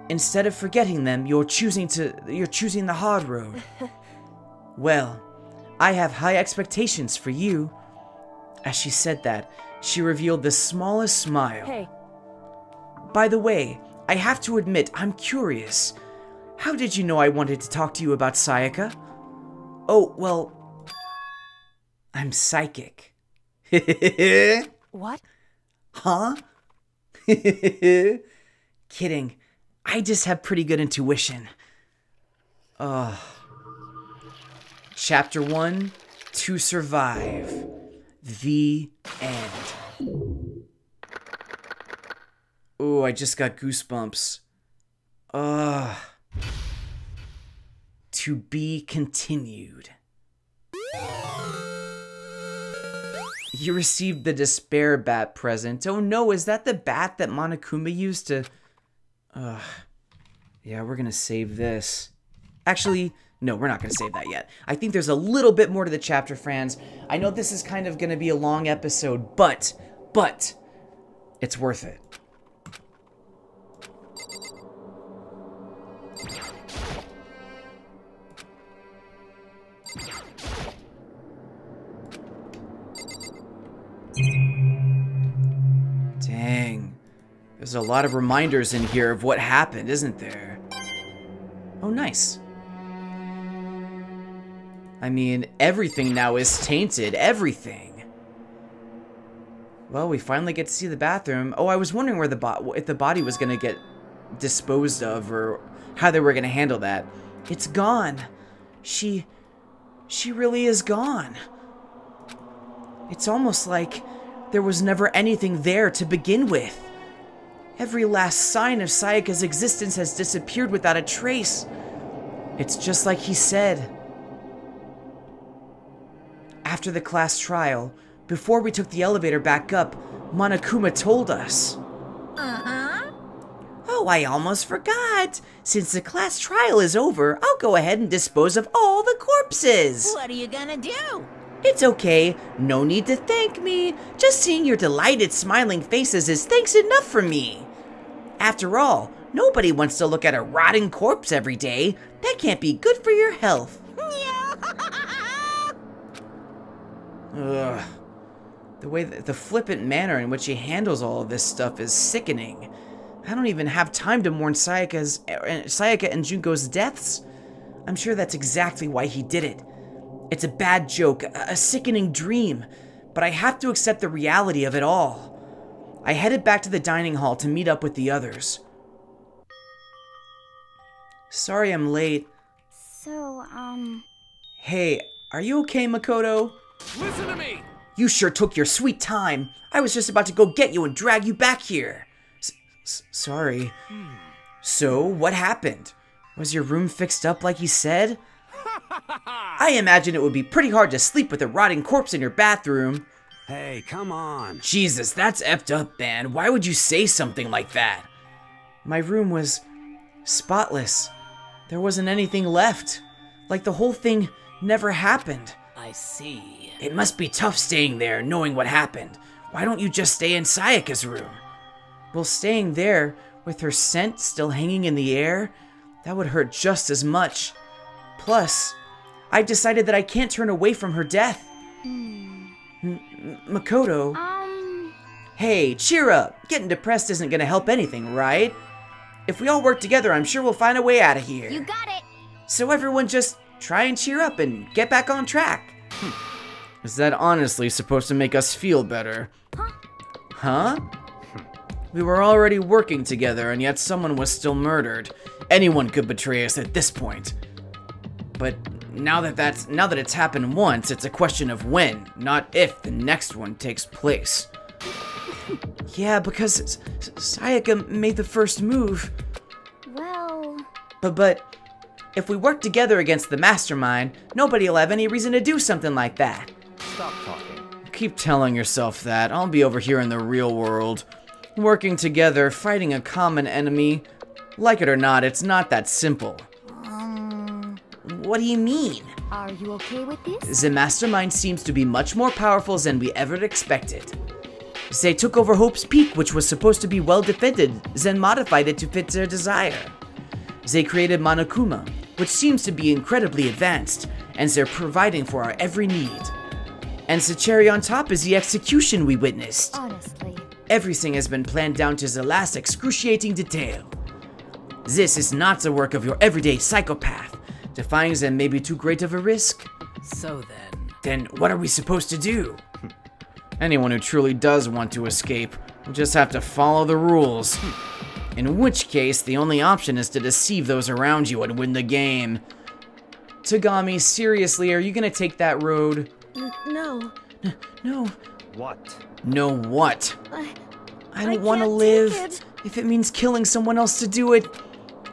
instead of forgetting them, you're choosing the hard road. Well, I have high expectations for you. As she said that, she revealed the smallest smile. Hey. By the way, I have to admit, I'm curious. How did you know I wanted to talk to you about Sayaka? Oh, well, I'm psychic. What? Huh? Kidding. I just have pretty good intuition. Chapter 1, To Survive. The end. Oh, I just got goosebumps. To be continued. You received the despair bat present. Oh no, is that the bat that Monokuma used to... Yeah, we're gonna save this. Actually, no, we're not gonna save that yet. I think there's a little bit more to the chapter, Franz. I know this is kind of gonna be a long episode, but it's worth it. Dang. There's a lot of reminders in here of what happened, isn't there? Oh, nice. I mean, everything now is tainted. Everything. Well, we finally get to see the bathroom. Oh, I was wondering where if the body was going to get disposed of or how they were going to handle that. It's gone. She really is gone. It's almost like there was never anything there to begin with. Every last sign of Sayaka's existence has disappeared without a trace. It's just like he said. After the class trial, before we took the elevator back up, Monokuma told us. Oh, I almost forgot. Since the class trial is over, I'll go ahead and dispose of all the corpses. What are you gonna do? It's okay. No need to thank me. Just seeing your delighted, smiling faces is thanks enough for me. After all, nobody wants to look at a rotting corpse every day. That can't be good for your health. Ugh. The flippant manner in which he handles all of this stuff is sickening. I don't even have time to mourn Sayaka and Junko's deaths. I'm sure that's exactly why he did it. It's a bad joke, a sickening dream, but I have to accept the reality of it all. I headed back to the dining hall to meet up with the others. Sorry I'm late. So, Hey, Are you okay, Makoto? Listen to me! You sure took your sweet time. I was just about to go get you and drag you back here. Sorry. So, what happened? Was your room fixed up like you said? I imagine it would be pretty hard to sleep with a rotting corpse in your bathroom. Hey, come on. Jesus, that's effed up, man. Why would you say something like that? My room was spotless. There wasn't anything left. Like the whole thing never happened. I see. It must be tough staying there, knowing what happened. Why don't you just stay in Sayaka's room? Well, staying there, with her scent still hanging in the air, that would hurt just as much. Plus, I've decided that I can't turn away from her death. Makoto? Hey, cheer up. Getting depressed isn't gonna help anything, right? If we all work together, I'm sure we'll find a way out of here. You got it. So everyone just try and cheer up and get back on track. Is that honestly supposed to make us feel better? Huh? We were already working together and yet someone was still murdered. Anyone could betray us at this point. But now that it's happened once, it's a question of when, not if the next one takes place. Yeah, because Sayaka made the first move. Well... But if we work together against the mastermind, nobody'll have any reason to do something like that. Stop talking. Keep telling yourself that. I'll be over here in the real world. Working together, fighting a common enemy. Like it or not, it's not that simple. What do you mean? Are you okay with this? The mastermind seems to be much more powerful than we ever expected. They took over Hope's Peak, which was supposed to be well defended, then modified it to fit their desire. They created Monokuma, which seems to be incredibly advanced, and they're providing for our every need. And the cherry on top is the execution we witnessed. Honestly. Everything has been planned down to the last excruciating detail. This is not the work of your everyday psychopath. Defying them may be too great of a risk. So then what are we supposed to do? Anyone who truly does want to escape will just have to follow the rules. In which case, the only option is to deceive those around you and win the game. Tagami, seriously, are you gonna take that road? No. No. What? No what? I don't want to can't live. take it. If it means killing someone else to do it,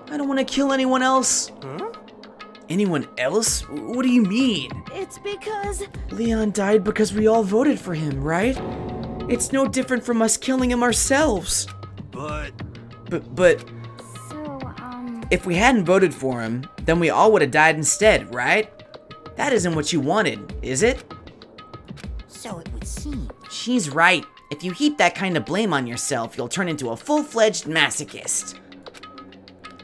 I don't want to kill anyone else. Huh? Anyone else? What do you mean? It's because... Leon died because we all voted for him, right? It's no different from us killing him ourselves. But... So, if we hadn't voted for him, then we all would have died instead, right? That isn't what you wanted, is it? So it would seem. She's right. If you heap that kind of blame on yourself, you'll turn into a full-fledged masochist.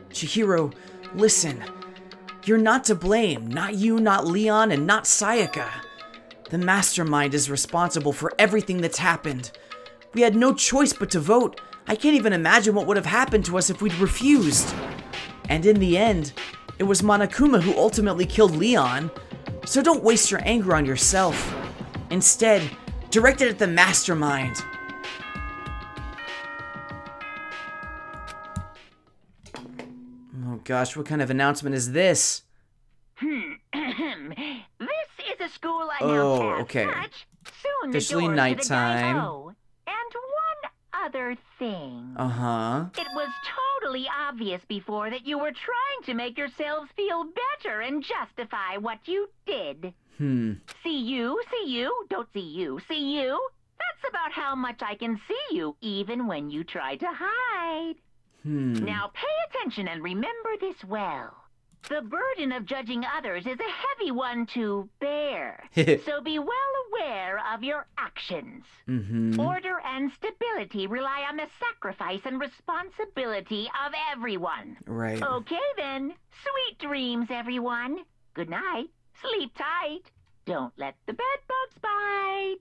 Chihiro, listen. You're not to blame. Not you, not Leon, and not Sayaka. The mastermind is responsible for everything that's happened. We had no choice but to vote. I can't even imagine what would have happened to us if we'd refused. And in the end, it was Monokuma who ultimately killed Leon. So don't waste your anger on yourself. Instead, direct it at the mastermind. Oh gosh, what kind of announcement is this? This is a school I Oh, now can't okay. touch. Soon Officially the doors to the nighttime. gang go. And one other thing. Uh-huh. It was totally obvious before that you were trying to make yourselves feel better and justify what you did. See you, don't see you, see you. That's about how much I can see you, even when you try to hide. Now pay attention and remember this well. The burden of judging others is a heavy one to bear. So be well aware of your actions. Order and stability rely on the sacrifice and responsibility of everyone. Right. Okay then. Sweet dreams, everyone. Good night. Sleep tight. Don't let the bed bugs bite.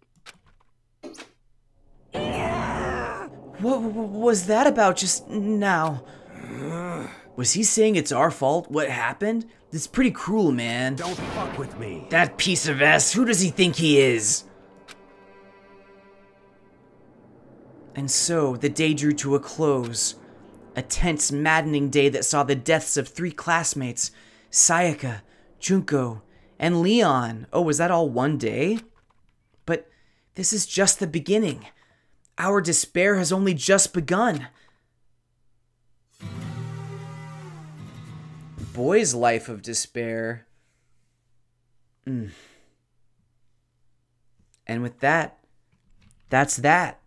What was that about just now? Was he saying it's our fault? What happened? This is pretty cruel, man. Don't fuck with me. That piece of ass, who does he think he is? And so, the day drew to a close. A tense, maddening day that saw the deaths of 3 classmates, Sayaka, Junko, And Leon. Oh, was that all one day? But this is just the beginning. Our despair has only just begun. Boy's life of despair. And with that, that's that.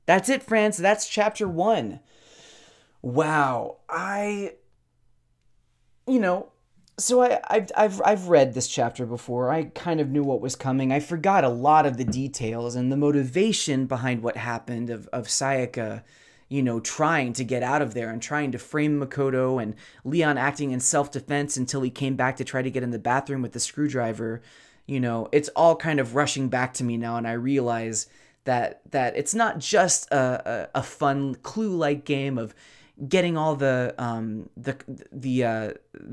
That's it, friends. That's chapter 1. Wow. So I've read this chapter before. I kind of knew what was coming. I forgot a lot of the details and the motivation behind what happened of Sayaka, trying to get out of there and trying to frame Makoto, and Leon acting in self-defense until he came back to try to get in the bathroom with the screwdriver. It's all kind of rushing back to me now, and I realize that it's not just a fun Clue-like game of getting all the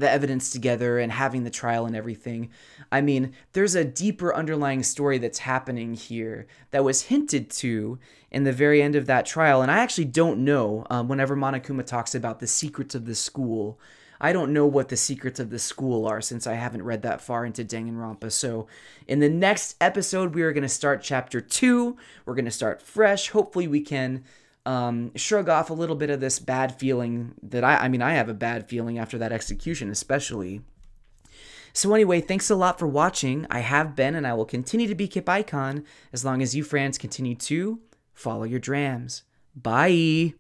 evidence together and having the trial and everything. I mean, there's a deeper underlying story that's happening here that was hinted to in the very end of that trial. And I actually don't know, whenever Monokuma talks about the secrets of the school, I don't know what the secrets of the school are, since I haven't read that far into Danganronpa. So in the next episode, we are going to start chapter 2. We're going to start fresh. Hopefully we can shrug off a little bit of this bad feeling that I have a bad feeling after that execution, especially. So anyway, thanks a lot for watching. I have been, and I will continue to be Kip Icon as long as you friends continue to follow your drams. Bye!